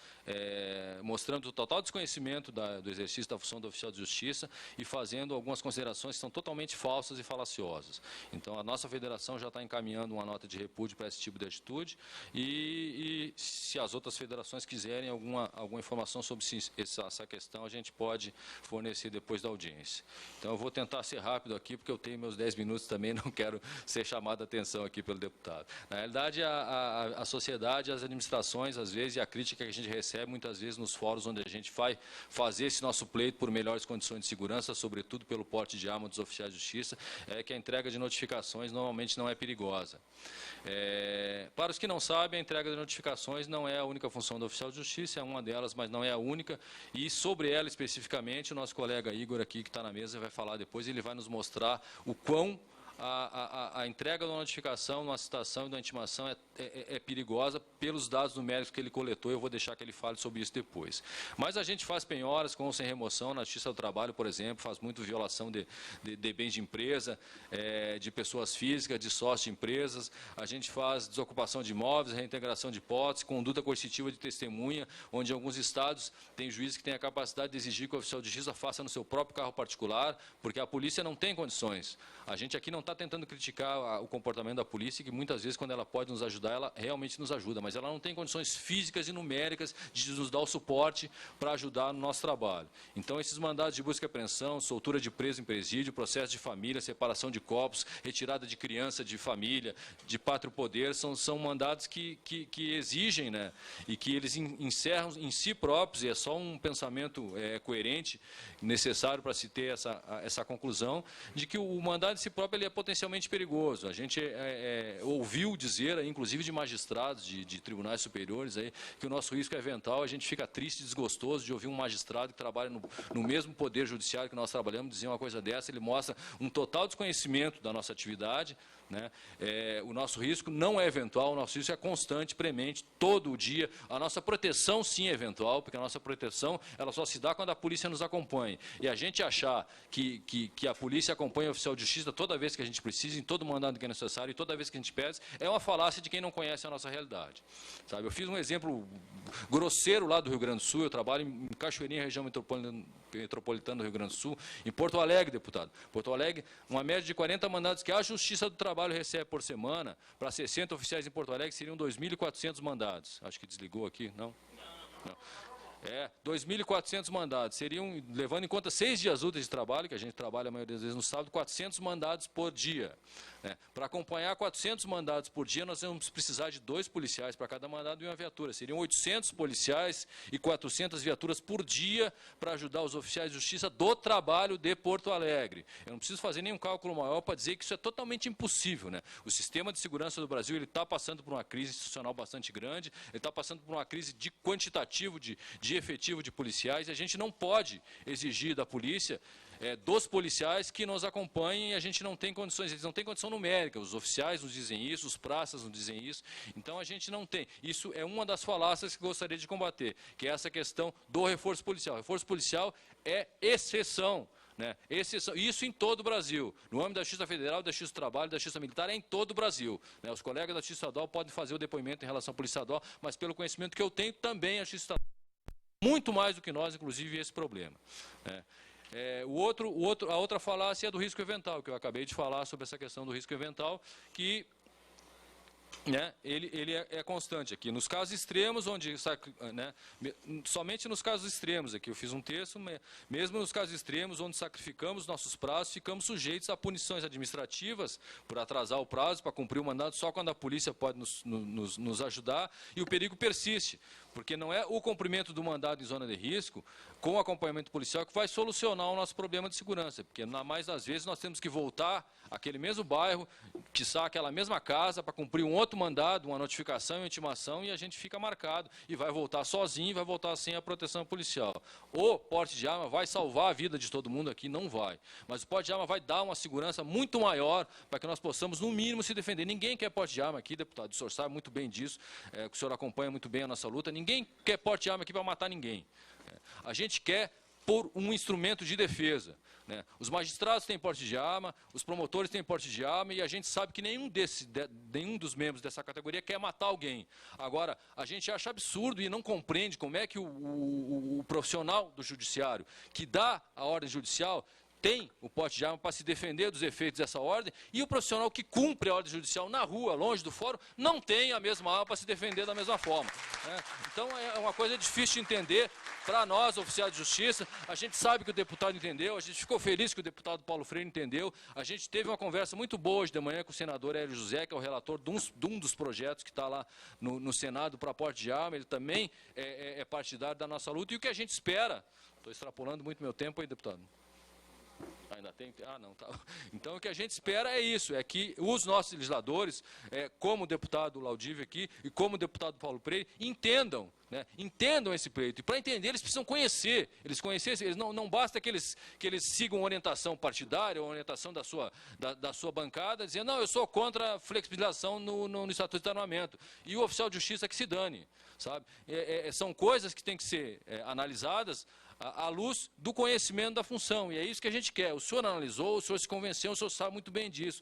mostrando o total desconhecimento do exercício da função do oficial de justiça e fazendo algumas considerações que são totalmente falsas e falaciosas. Então, a nossa federação já está encaminhando uma nota de repúdio para esse tipo de atitude, e se as outras federações quiserem alguma informação sobre essa questão, a gente pode fornecer depois da audiência. Então, eu vou tentar ser rápido aqui, porque eu tenho meus 10 minutos também, não quero ser chamado a atenção aqui pelo deputado. Na realidade, a sociedade, as administrações, às vezes, e a crítica que a gente recebe, muitas vezes, nos fóruns onde a gente vai fazer esse nosso pleito por melhores condições de segurança, sobretudo pelo porte de arma dos oficiais de justiça, é que a entrega de notificações normalmente não é perigosa. Para os que não sabem, a entrega de notificações não é a única função do oficial de justiça, é uma delas, mas não é a única. E sobre ela especificamente, o nosso colega Igor aqui, que está na mesa, vai falar depois, ele vai nos mostrar o quão a entrega da notificação, de uma citação e da intimação é perigosa pelos dados numéricos que ele coletou. Eu vou deixar que ele fale sobre isso depois. Mas a gente faz penhoras com ou sem remoção na Justiça do Trabalho, por exemplo, faz muito violação de bens de empresa, de pessoas físicas, de sócios de empresas. A gente faz desocupação de imóveis, reintegração de hipóteses, conduta coercitiva de testemunha, onde em alguns estados tem juízes que têm a capacidade de exigir que o oficial de justiça faça no seu próprio carro particular, porque a polícia não tem condições. A gente aqui não está tentando criticar o comportamento da polícia, que muitas vezes, quando ela pode nos ajudar, ela realmente nos ajuda, mas ela não tem condições físicas e numéricas de nos dar o suporte para ajudar no nosso trabalho. Então, esses mandados de busca e apreensão, soltura de preso em presídio, processo de família, separação de corpos, retirada de criança de família, de pátrio poder, são mandados que exigem, né, e que eles encerram em si próprios, e é só um pensamento coerente, necessário para se ter essa conclusão, de que o mandado em si próprio ele é potencialmente perigoso. A gente ouviu dizer, inclusive de magistrados de tribunais superiores, aí, que o nosso risco é eventual. A gente fica triste e desgostoso de ouvir um magistrado que trabalha no mesmo poder judiciário que nós trabalhamos dizer uma coisa dessa. Ele mostra um total desconhecimento da nossa atividade, né? O nosso risco não é eventual, o nosso risco é constante, premente, todo o dia. A nossa proteção, sim, é eventual, porque a nossa proteção ela só se dá quando a polícia nos acompanha. E a gente achar que a polícia acompanha o oficial de justiça toda vez que a gente precisa, em todo mandado que é necessário, e toda vez que a gente pede, é uma falácia de quem não conhece a nossa realidade. Sabe? Eu fiz um exemplo grosseiro lá do Rio Grande do Sul. Eu trabalho em Cachoeirinha, região metropolitana do Rio Grande do Sul, em Porto Alegre, deputado. Porto Alegre, uma média de 40 mandados que a Justiça do Trabalho recebe por semana. Para 60 oficiais em Porto Alegre seriam 2.400 mandados. Acho que desligou aqui, não? Não. 2.400 mandados. Seriam, levando em conta 6 dias úteis de trabalho, que a gente trabalha a maioria das vezes no sábado, 400 mandados por dia. Para acompanhar 400 mandados por dia, nós vamos precisar de 2 policiais para cada mandado e uma viatura. Seriam 800 policiais e 400 viaturas por dia para ajudar os oficiais de justiça do trabalho de Porto Alegre. Eu não preciso fazer nenhum cálculo maior para dizer que isso é totalmente impossível, né? O sistema de segurança do Brasil está passando por uma crise institucional bastante grande, ele está passando por uma crise de quantitativo, de efetivo de policiais, e a gente não pode exigir da polícia, dos policiais que nos acompanhem, e a gente não tem condições, eles não têm condição numérica, os oficiais nos dizem isso, os praças nos dizem isso, então a gente não tem. Isso é uma das falácias que gostaria de combater, que é essa questão do reforço policial. O reforço policial é exceção. Isso em todo o Brasil, no âmbito da Justiça Federal, da Justiça do Trabalho, da Justiça Militar, é em todo o Brasil. Os colegas da Justiça Estadual podem fazer o depoimento em relação à Polícia Estadual, mas pelo conhecimento que eu tenho, também a Justiça Estadual muito mais do que nós, inclusive, esse problema. A outra falácia é do risco eventual, que eu acabei de falar sobre essa questão do risco eventual, que ele é constante aqui. Nos casos extremos, somente nos casos extremos, aqui eu fiz um texto, mesmo nos casos extremos, onde sacrificamos nossos prazos, ficamos sujeitos a punições administrativas por atrasar o prazo para cumprir o mandato, só quando a polícia pode nos ajudar, e o perigo persiste. Porque não é o cumprimento do mandado em zona de risco, com acompanhamento policial, que vai solucionar o nosso problema de segurança. Porque, na mais das vezes, nós temos que voltar àquele mesmo bairro, quiçá aquela mesma casa, para cumprir um outro mandado, uma notificação, uma intimação, e a gente fica marcado. E vai voltar sozinho, vai voltar sem a proteção policial. O porte de arma vai salvar a vida de todo mundo aqui? Não vai. Mas o porte de arma vai dar uma segurança muito maior para que nós possamos, no mínimo, se defender. Ninguém quer porte de arma aqui, deputado. O senhor sabe muito bem disso, que o senhor acompanha muito bem a nossa luta. Ninguém quer porte de arma aqui para matar ninguém. A gente quer por um instrumento de defesa. Os magistrados têm porte de arma, os promotores têm porte de arma, e a gente sabe que nenhum dos membros dessa categoria quer matar alguém. Agora, a gente acha absurdo e não compreende como é que o profissional do judiciário que dá a ordem judicial tem o porte de arma para se defender dos efeitos dessa ordem, e o profissional que cumpre a ordem judicial na rua, longe do fórum, não tem a mesma arma para se defender da mesma forma. Então é uma coisa difícil de entender para nós, oficiais de justiça. A gente sabe que o deputado entendeu, a gente ficou feliz que o deputado Paulo Freire entendeu. A gente teve uma conversa muito boa hoje de manhã com o senador Hélio José, que é o relator de um dos projetos que está lá no Senado para porte de arma. Ele também é partidário da nossa luta, e o que a gente espera... Estou extrapolando muito meu tempo aí, deputado. Ainda tem? Ah, não, tá. Então, o que a gente espera é isso, é que os nossos legisladores, como o deputado Laudívio aqui e como o deputado Paulo Freire, entendam esse pleito. E para entender, eles precisam conhecer. Não basta que eles sigam orientação partidária ou orientação da sua bancada, dizendo, não, eu sou contra a flexibilização no Estatuto de Armamento. E o oficial de justiça que se dane. Sabe? São coisas que têm que ser analisadas à luz do conhecimento da função, e é isso que a gente quer. O senhor analisou, o senhor se convenceu, o senhor sabe muito bem disso.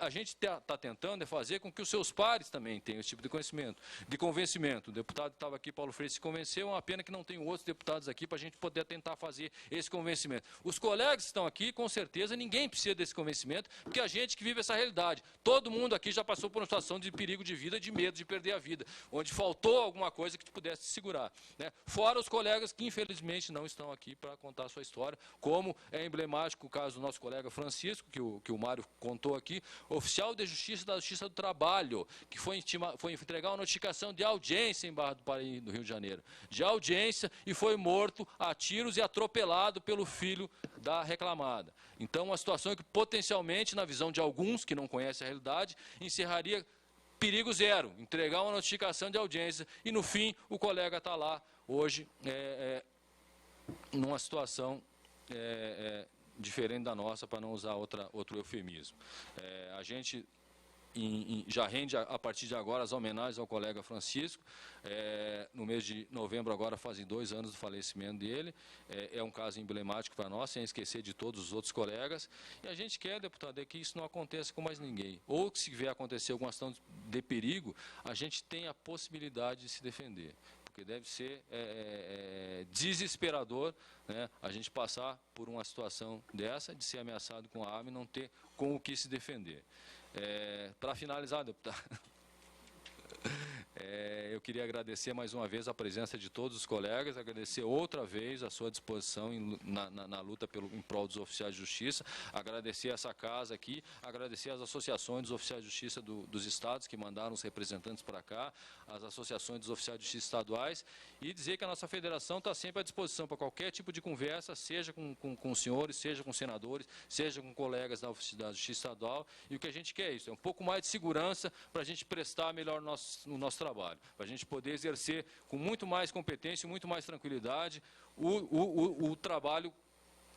A gente está tentando fazer com que os seus pares também tenham esse tipo de convencimento. O deputado que estava aqui, Paulo Freire, se convenceu, é uma pena que não tem outros deputados aqui para a gente poder tentar fazer esse convencimento. Os colegas que estão aqui, com certeza, ninguém precisa desse convencimento, porque a gente que vive essa realidade. Todo mundo aqui já passou por uma situação de perigo de vida, de medo de perder a vida, onde faltou alguma coisa que pudesse segurar. Fora os colegas que, infelizmente, não estão aqui para contar a sua história, como é emblemático o caso do nosso colega Francisco, que o Mário contou aqui, oficial de justiça da Justiça do Trabalho, que foi entregar uma notificação de audiência em Barra do Piraí, agora aí no Rio de Janeiro, de audiência, e foi morto a tiros e atropelado pelo filho da reclamada. Então, uma situação que potencialmente, na visão de alguns que não conhecem a realidade, encerraria perigo zero, entregar uma notificação de audiência e, no fim, o colega está lá hoje numa situação diferente da nossa, para não usar outro eufemismo. A gente já rende, a partir de agora, as homenagens ao colega Francisco. No mês de novembro, agora, fazem 2 anos do falecimento dele. É um caso emblemático para nós, sem esquecer de todos os outros colegas. E a gente quer, deputado, que isso não aconteça com mais ninguém. Ou que, se vier acontecer alguma situação de perigo, a gente tem a possibilidade de se defender. Porque deve ser desesperador, né, a gente passar por uma situação dessa, de ser ameaçado com a arma e não ter com o que se defender. Para finalizar, deputado, eu queria agradecer mais uma vez a presença de todos os colegas, agradecer outra vez a sua disposição na luta em prol dos oficiais de justiça, agradecer essa casa aqui, agradecer as associações dos oficiais de justiça dos estados que mandaram os representantes para cá, as associações dos oficiais de justiça estaduais, e dizer que a nossa federação está sempre à disposição para qualquer tipo de conversa, seja com os senhores, seja com senadores, seja com colegas da Justiça Estadual, e o que a gente quer é isso, um pouco mais de segurança para a gente prestar melhor o nosso trabalho, para a gente poder exercer com muito mais competência e muito mais tranquilidade o trabalho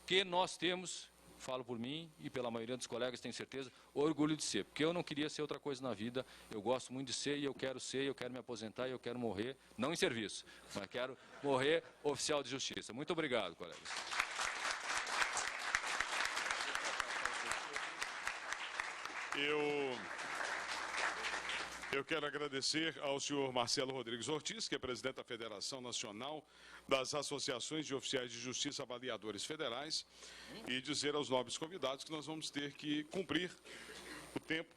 que nós temos, falo por mim e pela maioria dos colegas, tenho certeza, orgulho de ser, porque eu não queria ser outra coisa na vida, eu gosto muito de ser e eu quero me aposentar e eu quero morrer, não em serviço, mas quero morrer oficial de justiça. Muito obrigado, colegas. Eu quero agradecer ao senhor Marcelo Rodrigues Ortiz, que é presidente da Federação Nacional das Associações de Oficiais de Justiça Avaliadores Federais, e dizer aos nobres convidados que nós vamos ter que cumprir o tempo,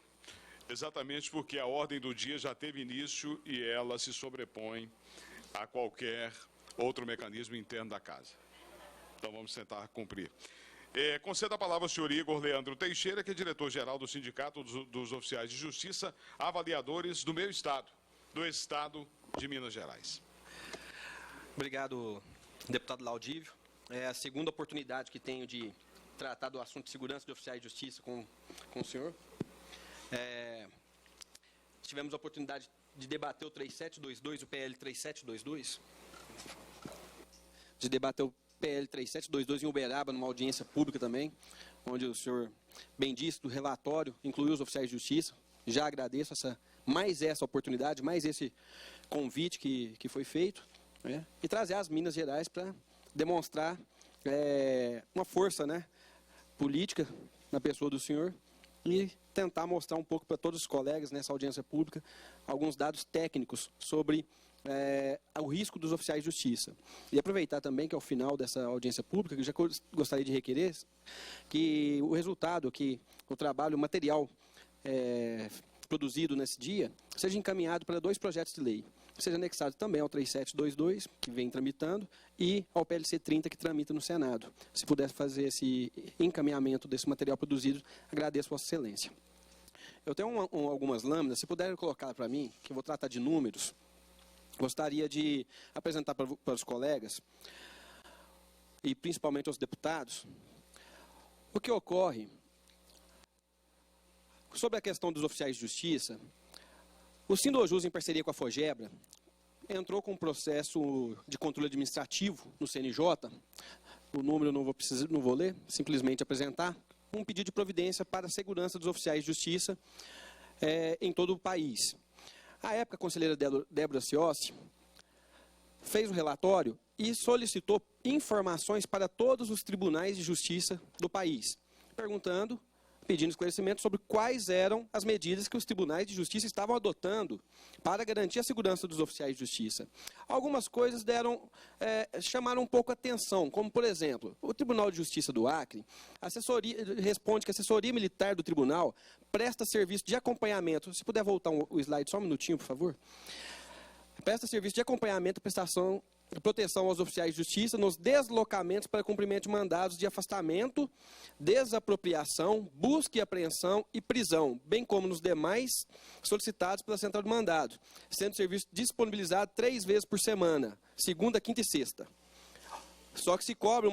exatamente porque a ordem do dia já teve início e ela se sobrepõe a qualquer outro mecanismo interno da casa. Então vamos tentar cumprir. Conceda a palavra ao senhor Igor Leandro Teixeira, que é diretor-geral do Sindicato dos Oficiais de Justiça Avaliadores do meu estado, do estado de Minas Gerais. Obrigado, deputado Laudívio. É a segunda oportunidade que tenho de tratar do assunto de segurança de oficiais de justiça com o senhor. Tivemos a oportunidade de debater o 3722, o PL 3722, de debater o PL 3722 em Uberaba, numa audiência pública também, onde o senhor bem disse do relatório, incluiu os oficiais de justiça. Já agradeço mais essa oportunidade, mais esse convite que foi feito, né, e trazer as Minas Gerais para demonstrar uma força, né, política na pessoa do senhor e tentar mostrar um pouco para todos os colegas nessa audiência pública alguns dados técnicos sobre o risco dos oficiais de justiça. E aproveitar também que ao final dessa audiência pública, que eu já gostaria de requerer, que o resultado, que o trabalho, o material produzido nesse dia, seja encaminhado para 2 projetos de lei. Seja anexado também ao 3722, que vem tramitando, e ao PLC 30, que tramita no Senado. Se pudesse fazer esse encaminhamento desse material produzido, agradeço Vossa Excelência. Eu tenho algumas lâminas, se puderem colocar para mim, que eu vou tratar de números. Gostaria de apresentar para os colegas, e principalmente aos deputados, o que ocorre sobre a questão dos oficiais de justiça. O Sindojus, em parceria com a FOGEBRA, entrou com um processo de controle administrativo no CNJ, o número eu não vou ler, simplesmente apresentar, um pedido de providência para a segurança dos oficiais de justiça em todo o país. À época, a conselheira Débora Ciossi fez o relatório e solicitou informações para todos os tribunais de justiça do país, pedindo esclarecimento sobre quais eram as medidas que os tribunais de justiça estavam adotando para garantir a segurança dos oficiais de justiça. Algumas coisas chamaram um pouco a atenção, como, por exemplo, o Tribunal de Justiça do Acre responde que a assessoria militar do tribunal presta serviço de acompanhamento. Se puder voltar o slide só um minutinho, por favor. Presta serviço de acompanhamento e prestação proteção aos oficiais de justiça nos deslocamentos para cumprimento de mandados de afastamento, desapropriação, busca e apreensão e prisão, bem como nos demais solicitados pela central de mandado, sendo o serviço disponibilizado 3 vezes por semana, segunda, quinta e sexta. Só que se cobra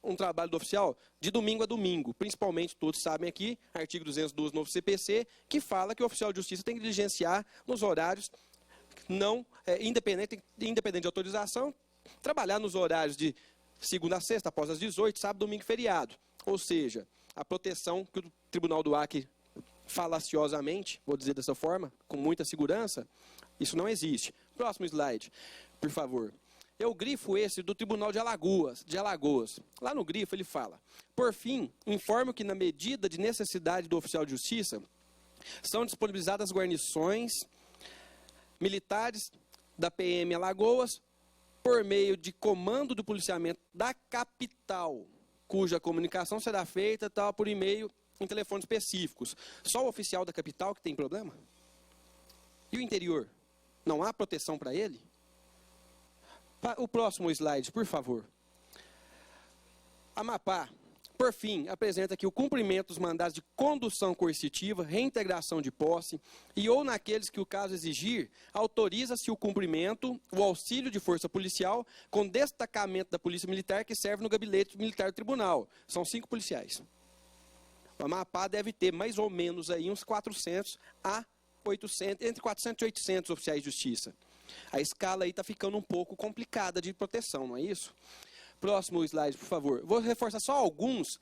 um trabalho do oficial de domingo a domingo, principalmente, todos sabem aqui, artigo 212 do novo CPC, que fala que o oficial de justiça tem que diligenciar nos horários não independente de autorização, trabalhar nos horários de segunda a sexta, após as 18, sábado, domingo e feriado. Ou seja, a proteção que o Tribunal do Acre, falaciosamente, vou dizer dessa forma, com muita segurança, isso não existe. Próximo slide, por favor. É o grifo esse do Tribunal de Alagoas. Lá no grifo ele fala: por fim, informo que na medida de necessidade do oficial de justiça, são disponibilizadas guarnições militares da PM Alagoas por meio de comando do policiamento da capital, cuja comunicação será feita por e-mail em telefones específicos. Só o oficial da capital que tem problema? E o interior? Não há proteção para ele? O próximo slide, por favor. Amapá, por fim, apresenta aqui o cumprimento dos mandados de condução coercitiva, reintegração de posse e ou naqueles que o caso exigir, autoriza-se o cumprimento, o auxílio de força policial com destacamento da Polícia Militar que serve no gabinete militar do tribunal. São 5 policiais. O Amapá deve ter mais ou menos aí uns 400 a 800, entre 400 e 800 oficiais de justiça. A escala aí está ficando um pouco complicada de proteção, não é isso? Próximo slide, por favor. Vou reforçar só alguns,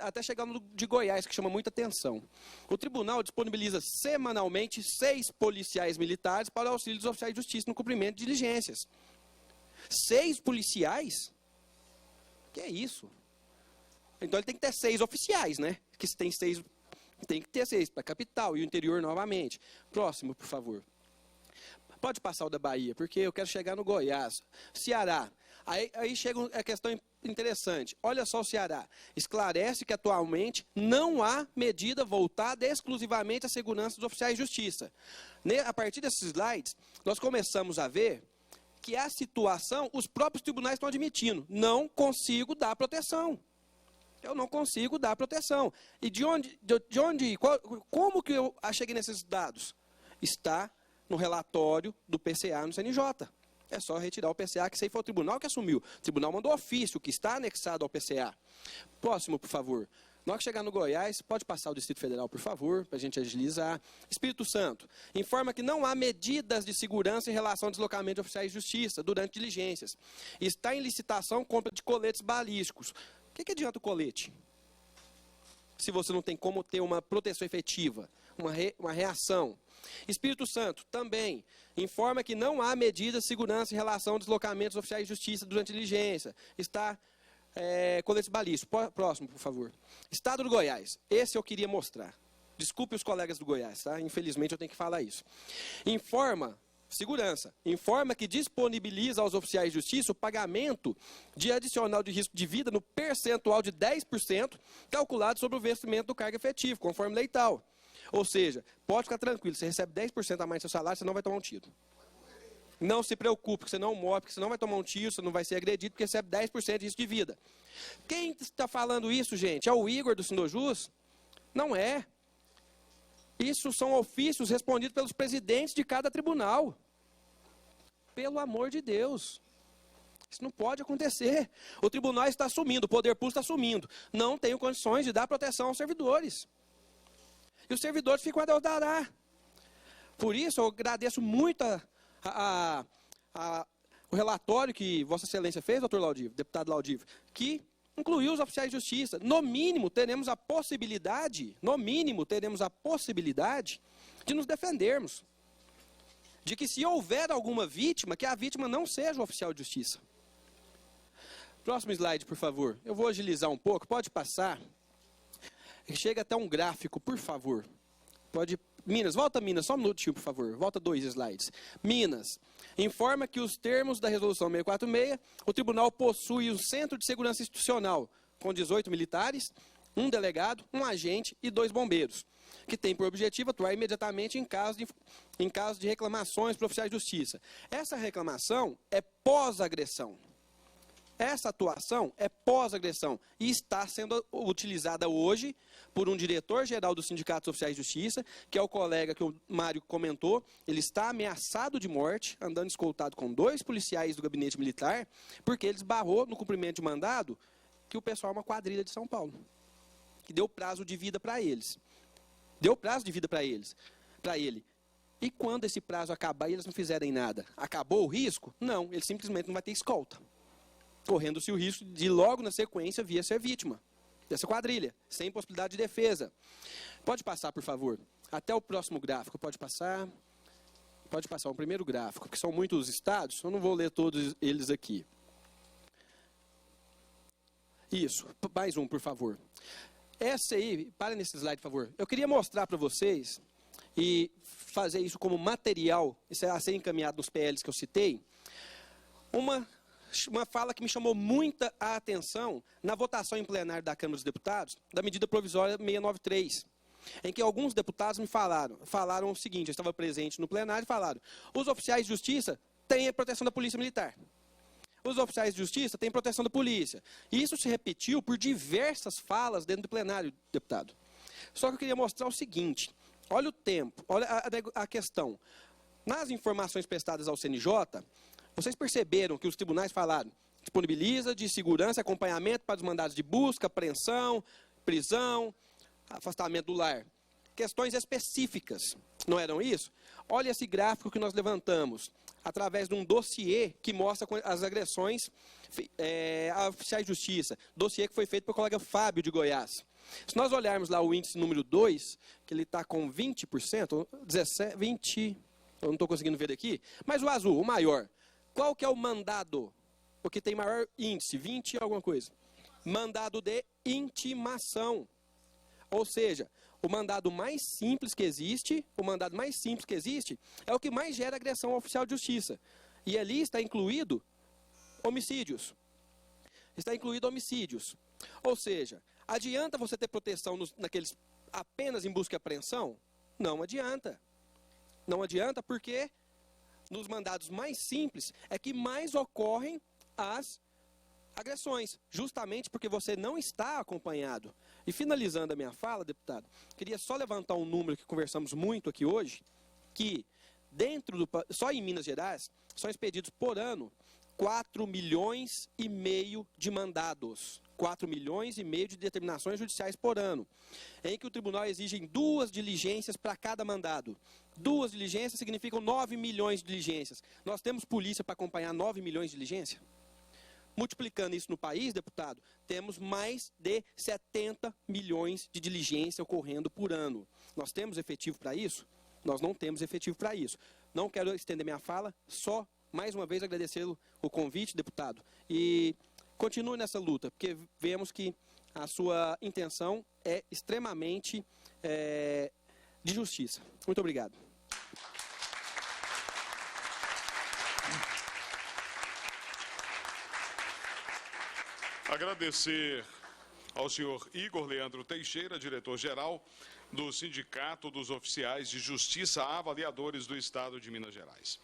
até chegar no de Goiás, que chama muita atenção. O tribunal disponibiliza semanalmente 6 policiais militares para o auxílio dos oficiais de justiça no cumprimento de diligências. 6 policiais? Que é isso? Então ele tem que ter 6 oficiais, né? Que se tem 6, tem que ter 6 para a capital e o interior novamente. Próximo, por favor. Pode passar o da Bahia, porque eu quero chegar no Goiás. Ceará. Aí chega a questão interessante. Olha só o Ceará. Esclarece que atualmente não há medida voltada exclusivamente à segurança dos oficiais de justiça. A partir desses slides, nós começamos a ver que a situação, os próprios tribunais estão admitindo. Não consigo dar proteção. Eu não consigo dar proteção. E como que eu cheguei nesses dados? Está no relatório do PCA no CNJ. É só retirar o PCA, que isso aí foi o tribunal que assumiu. O tribunal mandou ofício, que está anexado ao PCA. Próximo, por favor. Na hora que chegar no Goiás, pode passar o Distrito Federal, por favor, para a gente agilizar. Espírito Santo. Informa que não há medidas de segurança em relação ao deslocamento de oficiais de justiça durante diligências. Está em licitação compra de coletes balísticos. O que adianta o colete? Se você não tem como ter uma proteção efetiva, uma reação. Espírito Santo também informa que não há medidas de segurança em relação ao deslocamento dos oficiais de justiça durante diligência. Está coletes balísticos. Próximo, por favor. Estado do Goiás. Esse eu queria mostrar. Desculpe os colegas do Goiás, tá? Infelizmente eu tenho que falar isso. Informa que disponibiliza aos oficiais de justiça o pagamento de adicional de risco de vida no percentual de 10% calculado sobre o vencimento do cargo efetivo, conforme lei tal. Ou seja, pode ficar tranquilo, você recebe 10% a mais do seu salário, você não vai tomar um tiro. Não se preocupe, que você não morre, porque você não vai tomar um tiro, você não vai ser agredido, porque recebe 10% de risco de vida. Quem está falando isso, gente? É o Igor do Sindojus? Não é. Isso são ofícios respondidos pelos presidentes de cada tribunal. Pelo amor de Deus. Isso não pode acontecer. O tribunal está assumindo, o poder público está assumindo. Não tenho condições de dar proteção aos servidores. E os servidores ficam a Deus dará. Por isso, eu agradeço muito o relatório que Vossa Excelência fez, doutor Laudívio, deputado Laudívio, que incluiu os oficiais de justiça. No mínimo, teremos a possibilidade de nos defendermos. De que se houver alguma vítima, que a vítima não seja o oficial de justiça. Próximo slide, por favor. Eu vou agilizar um pouco, pode passar. Chega até um gráfico, por favor. Minas, volta Minas, só um minutinho, por favor. Volta 2 slides. Minas, informa que os termos da resolução 646, o tribunal possui um centro de segurança institucional com 18 militares, um delegado, um agente e 2 bombeiros, que tem por objetivo atuar imediatamente em caso de reclamações para oficiais de justiça. Essa reclamação é pós-agressão. Essa atuação é pós-agressão e está sendo utilizada hoje por um diretor-geral do Sindicato dos Oficiais de Justiça, que é o colega que o Mário comentou. Ele está ameaçado de morte, andando escoltado com 2 policiais do gabinete militar, porque ele esbarrou no cumprimento de mandado que o pessoal é uma quadrilha de São Paulo, que deu prazo de vida para eles. Deu prazo de vida para ele. E quando esse prazo acabar e eles não fizerem nada, acabou o risco? Não, ele simplesmente não vai ter escolta, correndo-se o risco de logo na sequência vir a ser vítima dessa quadrilha, sem possibilidade de defesa. Pode passar, por favor. Até o próximo gráfico, pode passar. Pode passar o primeiro gráfico, porque são muitos estados, eu não vou ler todos eles aqui. Isso, mais um, por favor. Essa aí, para nesse slide, por favor. Eu queria mostrar para vocês, e fazer isso como material, isso é a ser encaminhado nos PLs que eu citei, uma fala que me chamou muita a atenção na votação em plenário da Câmara dos Deputados, da medida provisória 693, em que alguns deputados me falaram o seguinte: eu estava presente no plenário e falaram: os oficiais de justiça têm a proteção da Polícia Militar. Os oficiais de justiça têm proteção da polícia. E isso se repetiu por diversas falas dentro do plenário, deputado. Só que eu queria mostrar o seguinte: olha o tempo, olha a questão. Nas informações prestadas ao CNJ, vocês perceberam que os tribunais falaram: disponibiliza de segurança e acompanhamento para os mandados de busca, apreensão, prisão, afastamento do lar. Questões específicas, não eram isso? Olha esse gráfico que nós levantamos, através de um dossiê que mostra as agressões a oficiais de justiça. Dossiê que foi feito pelo colega Fábio de Goiás. Se nós olharmos lá o índice número 2, que ele está com 20%, 17, 20, eu não estou conseguindo ver aqui, mas o azul, o maior. Qual que é o mandado? O que tem maior índice, 20 e alguma coisa. Mandado de intimação. Ou seja, o mandado mais simples que existe, é o que mais gera agressão ao oficial de justiça. E ali está incluído homicídios. Ou seja, adianta você ter proteção naqueles apenas em busca e apreensão? Não adianta. Não adianta porque nos mandados mais simples é que mais ocorrem as agressões, justamente porque você não está acompanhado. E finalizando a minha fala, deputado, queria só levantar um número que conversamos muito aqui hoje, que só em Minas Gerais são expedidos por ano 4,5 milhões de mandados, 4,5 milhões de determinações judiciais por ano, em que o tribunal exige 2 diligências para cada mandado. 2 diligências significam 9 milhões de diligências. Nós temos polícia para acompanhar 9 milhões de diligências? Multiplicando isso no país, deputado, temos mais de 70 milhões de diligências ocorrendo por ano. Nós temos efetivo para isso? Nós não temos efetivo para isso. Não quero estender minha fala, só mais uma vez agradecer o convite, deputado, e continue nessa luta, porque vemos que a sua intenção é extremamente de justiça. Muito obrigado. Agradecer ao senhor Igor Leandro Teixeira, diretor-geral do Sindicato dos Oficiais de Justiça Avaliadores do Estado de Minas Gerais.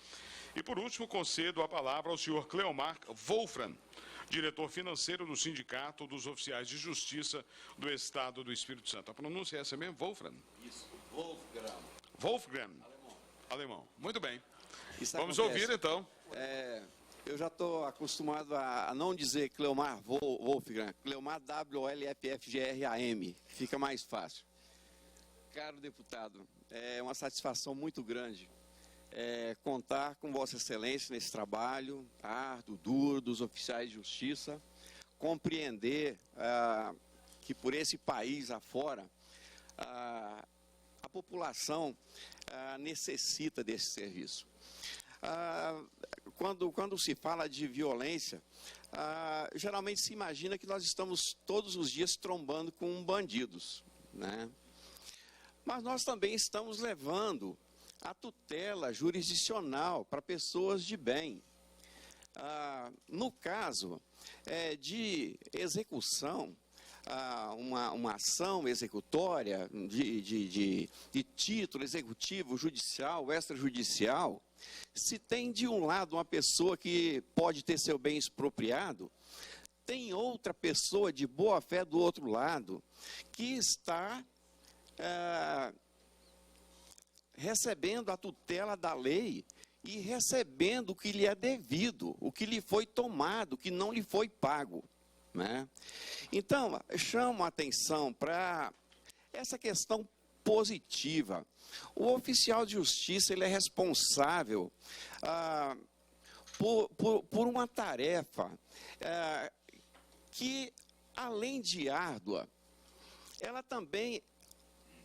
E, por último, concedo a palavra ao senhor Cleomar Wolfram, diretor financeiro do Sindicato dos Oficiais de Justiça do Estado do Espírito Santo. A pronúncia é essa mesmo? Wolfram? Isso, Wolfgram. Wolfram. Alemão. Muito bem. Isso Vamos acontece. ouvir, então. Eu já estou acostumado a não dizer Cleomar Wolfgram, Cleomar WLFFGRAM, fica mais fácil. Caro deputado, é uma satisfação muito grande contar com Vossa Excelência nesse trabalho árduo, duro dos oficiais de justiça, compreender que por esse país afora a população necessita desse serviço. Quando se fala de violência, geralmente se imagina que nós estamos todos os dias trombando com bandidos, né? Mas nós também estamos levando a tutela jurisdicional para pessoas de bem. No caso de execução, uma ação executória de título executivo, judicial, extrajudicial, se tem de um lado uma pessoa que pode ter seu bem expropriado, tem outra pessoa de boa fé do outro lado que está recebendo a tutela da lei e recebendo o que lhe é devido, o que lhe foi tomado, o que não lhe foi pago, né? Então, chamo a atenção para essa questão positiva. O oficial de justiça ele é responsável por uma tarefa que, além de árdua, ela também,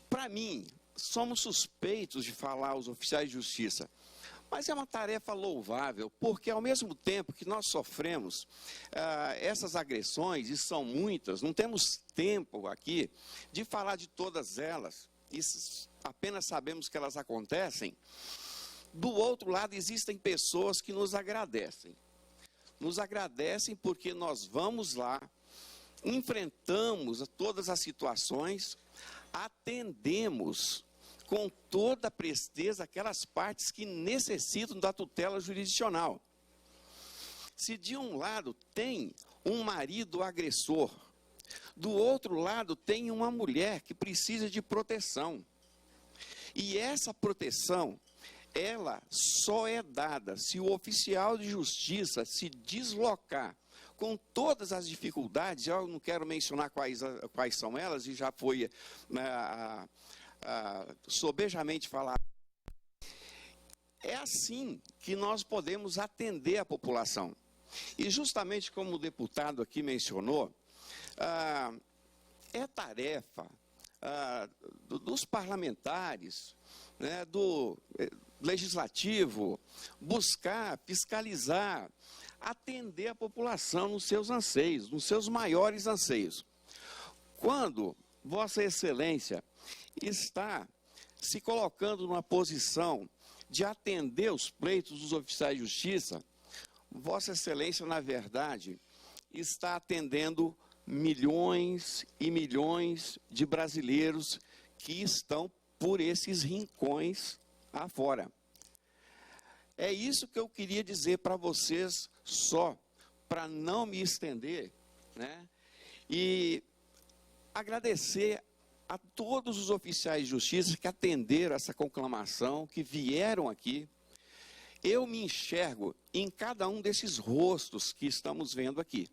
para mim, somos suspeitos de falar os oficiais de justiça, mas é uma tarefa louvável, porque ao mesmo tempo que nós sofremos essas agressões, e são muitas, não temos tempo aqui de falar de todas elas, apenas sabemos que elas acontecem. Do outro lado, existem pessoas que nos agradecem. Nos agradecem porque nós vamos lá, enfrentamos todas as situações, atendemos com toda a presteza aquelas partes que necessitam da tutela jurisdicional. Se de um lado tem um marido agressor, do outro lado tem uma mulher que precisa de proteção. E essa proteção, ela só é dada se o oficial de justiça se deslocar com todas as dificuldades. Eu não quero mencionar quais são elas, e já foi sobejamente falado. É assim que nós podemos atender a população. E justamente como o deputado aqui mencionou, é tarefa dos parlamentares, né, do legislativo, buscar, fiscalizar, atender a população nos seus anseios, nos seus maiores anseios. Quando Vossa Excelência está se colocando numa posição de atender os pleitos dos oficiais de justiça, Vossa Excelência, na verdade, está atendendo milhões e milhões de brasileiros que estão por esses rincões afora. É isso que eu queria dizer para vocês, só para não me estender, né? E agradecer a todos os oficiais de justiça que atenderam essa conclamação, que vieram aqui. Eu me enxergo em cada um desses rostos que estamos vendo aqui.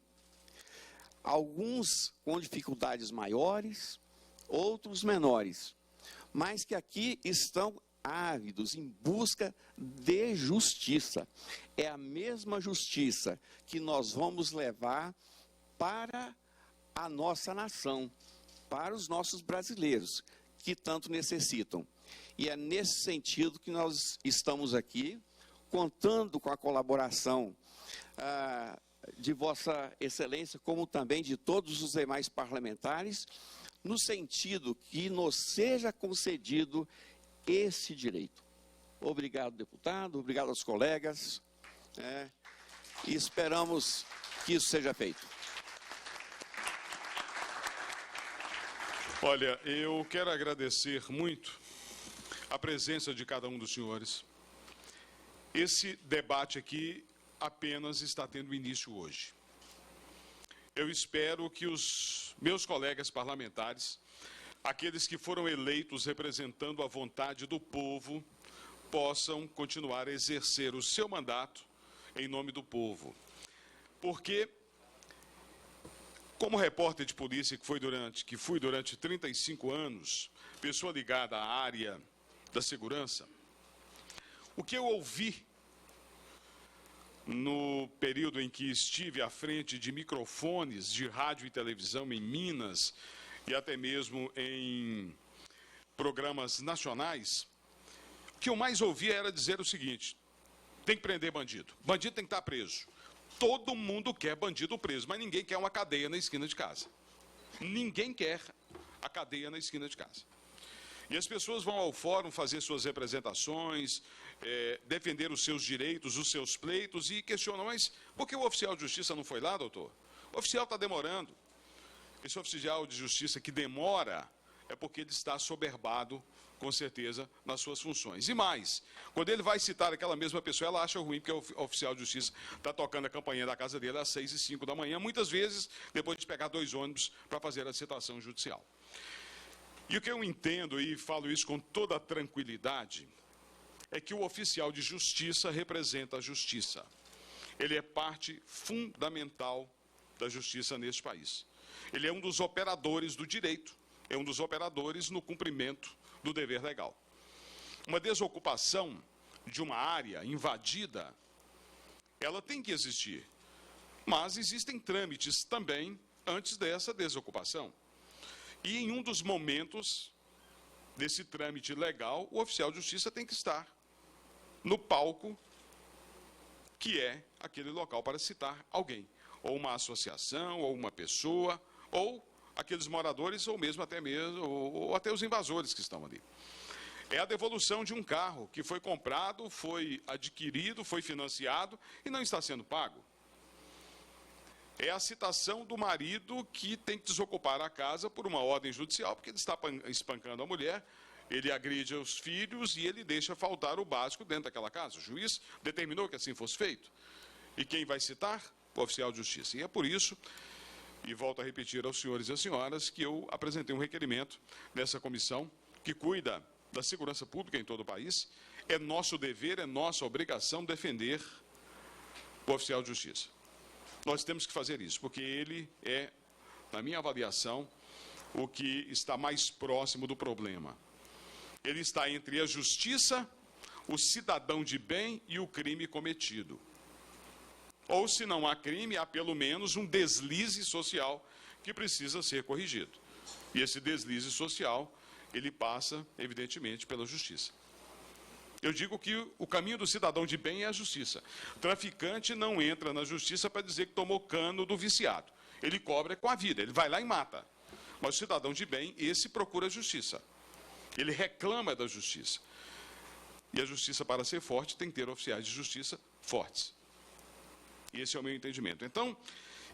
Alguns com dificuldades maiores, outros menores, mas que aqui estão ávidos em busca de justiça. É a mesma justiça que nós vamos levar para a nossa nação, para os nossos brasileiros, que tanto necessitam. E é nesse sentido que nós estamos aqui, contando com a colaboração de Vossa Excelência, como também de todos os demais parlamentares, no sentido que nos seja concedido esse direito. Obrigado, deputado, obrigado aos colegas, e esperamos que isso seja feito. Olha, eu quero agradecer muito a presença de cada um dos senhores. Esse debate aqui apenas está tendo início hoje. Eu espero que os meus colegas parlamentares, aqueles que foram eleitos representando a vontade do povo, possam continuar a exercer o seu mandato em nome do povo. Porque, como repórter de polícia que fui durante 35 anos, pessoa ligada à área da segurança, o que eu ouvi no período em que estive à frente de microfones de rádio e televisão em Minas e até mesmo em programas nacionais, o que eu mais ouvia era dizer o seguinte: tem que prender bandido, bandido tem que estar preso. Todo mundo quer bandido preso, mas ninguém quer uma cadeia na esquina de casa. Ninguém quer a cadeia na esquina de casa. E as pessoas vão ao fórum fazer suas representações, defender os seus direitos, os seus pleitos, e questionam, mas por que o oficial de justiça não foi lá, doutor? O oficial está demorando. esse oficial de justiça que demora é porque ele está assoberbado, com certeza, nas suas funções. E mais, quando ele vai citar aquela mesma pessoa, ela acha ruim, porque o oficial de justiça está tocando a campainha da casa dele às 6h05 da manhã, muitas vezes depois de pegar 2 ônibus para fazer a citação judicial. E o que eu entendo, e falo isso com toda tranquilidade, é que o oficial de justiça representa a justiça. Ele é parte fundamental da justiça neste país. Ele é um dos operadores do direito, é um dos operadores no cumprimento do dever legal. Uma desocupação de uma área invadida, ela tem que existir, mas existem trâmites também antes dessa desocupação. E em um dos momentos desse trâmite legal, o oficial de justiça tem que estar no palco, que é aquele local para citar alguém, ou uma associação, ou uma pessoa, ou aqueles moradores, ou até os invasores que estão ali. É a devolução de um carro que foi comprado, foi adquirido, foi financiado e não está sendo pago. É a citação do marido que tem que desocupar a casa por uma ordem judicial, porque ele está espancando a mulher, ele agride os filhos e ele deixa faltar o básico dentro daquela casa. O juiz determinou que assim fosse feito. E quem vai citar? O oficial de justiça. E é por isso, e volto a repetir aos senhores e às senhoras, que eu apresentei um requerimento nessa comissão que cuida da segurança pública em todo o país. É nosso dever, é nossa obrigação defender o oficial de justiça. Nós temos que fazer isso, porque ele é, na minha avaliação, o que está mais próximo do problema. Ele está entre a justiça, o cidadão de bem e o crime cometido. Ou, se não há crime, há pelo menos um deslize social que precisa ser corrigido. E esse deslize social, ele passa, evidentemente, pela justiça. Eu digo que o caminho do cidadão de bem é a justiça. O traficante não entra na justiça para dizer que tomou cano do viciado. Ele cobra com a vida, ele vai lá e mata. Mas o cidadão de bem, esse procura a justiça. Ele reclama da justiça. E a justiça, para ser forte, tem que ter oficiais de justiça fortes. E esse é o meu entendimento. Então,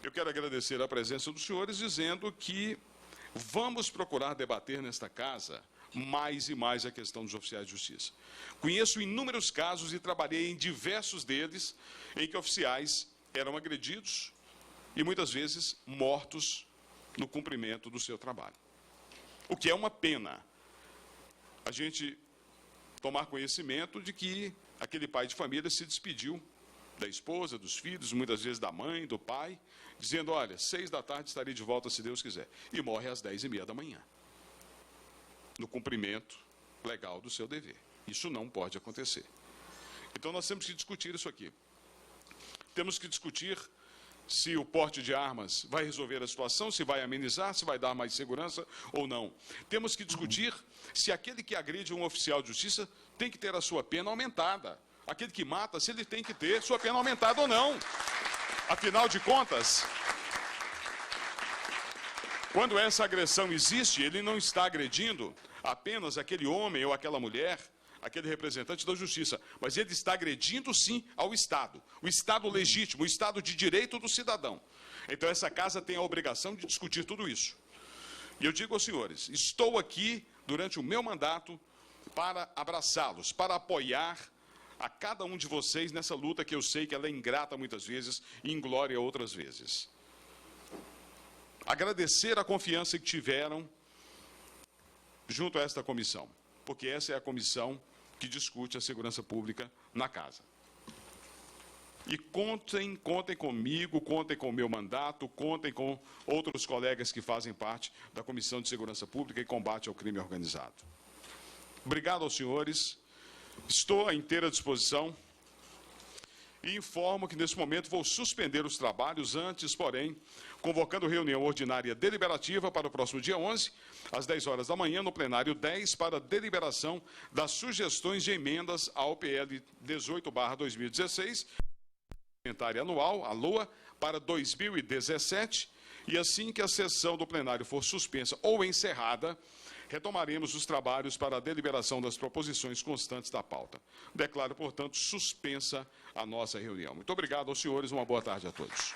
eu quero agradecer a presença dos senhores, dizendo que vamos procurar debater nesta casa mais e mais a questão dos oficiais de justiça. Conheço inúmeros casos e trabalhei em diversos deles em que oficiais eram agredidos e muitas vezes mortos no cumprimento do seu trabalho. O que é uma pena. A gente tomar conhecimento de que aquele pai de família se despediu da esposa, dos filhos, muitas vezes da mãe, do pai, dizendo, olha, 6 da tarde estarei de volta se Deus quiser. E morre às 10h30 da manhã. No cumprimento legal do seu dever. Isso não pode acontecer. Então nós temos que discutir isso aqui. Temos que discutir se o porte de armas vai resolver a situação, se vai amenizar, se vai dar mais segurança ou não. Temos que discutir se aquele que agride um oficial de justiça tem que ter a sua pena aumentada. Aquele que mata, se ele tem que ter sua pena aumentada ou não. Afinal de contas, quando essa agressão existe, ele não está agredindo apenas aquele homem ou aquela mulher, aquele representante da justiça, mas ele está agredindo, sim, ao Estado. O Estado legítimo, o Estado de direito do cidadão. Então, essa casa tem a obrigação de discutir tudo isso. E eu digo aos senhores, estou aqui, durante o meu mandato, para abraçá-los, para apoiar a cada um de vocês nessa luta que eu sei que ela é ingrata muitas vezes e inglória outras vezes. Agradecer a confiança que tiveram junto a esta comissão, porque essa é a comissão que discute a segurança pública na casa. E contem comigo, contem com o meu mandato, contem com outros colegas que fazem parte da Comissão de Segurança Pública e Combate ao Crime Organizado. Obrigado aos senhores, estou à inteira disposição e informo que, nesse momento, vou suspender os trabalhos, antes, porém, convocando reunião ordinária deliberativa para o próximo dia 11, às 10 horas da manhã, no plenário 10, para deliberação das sugestões de emendas ao PL 18/2016, parlamentar anual, a LOA, para 2017, e assim que a sessão do plenário for suspensa ou encerrada, retomaremos os trabalhos para a deliberação das proposições constantes da pauta. Declaro, portanto, suspensa a nossa reunião. Muito obrigado aos senhores, uma boa tarde a todos.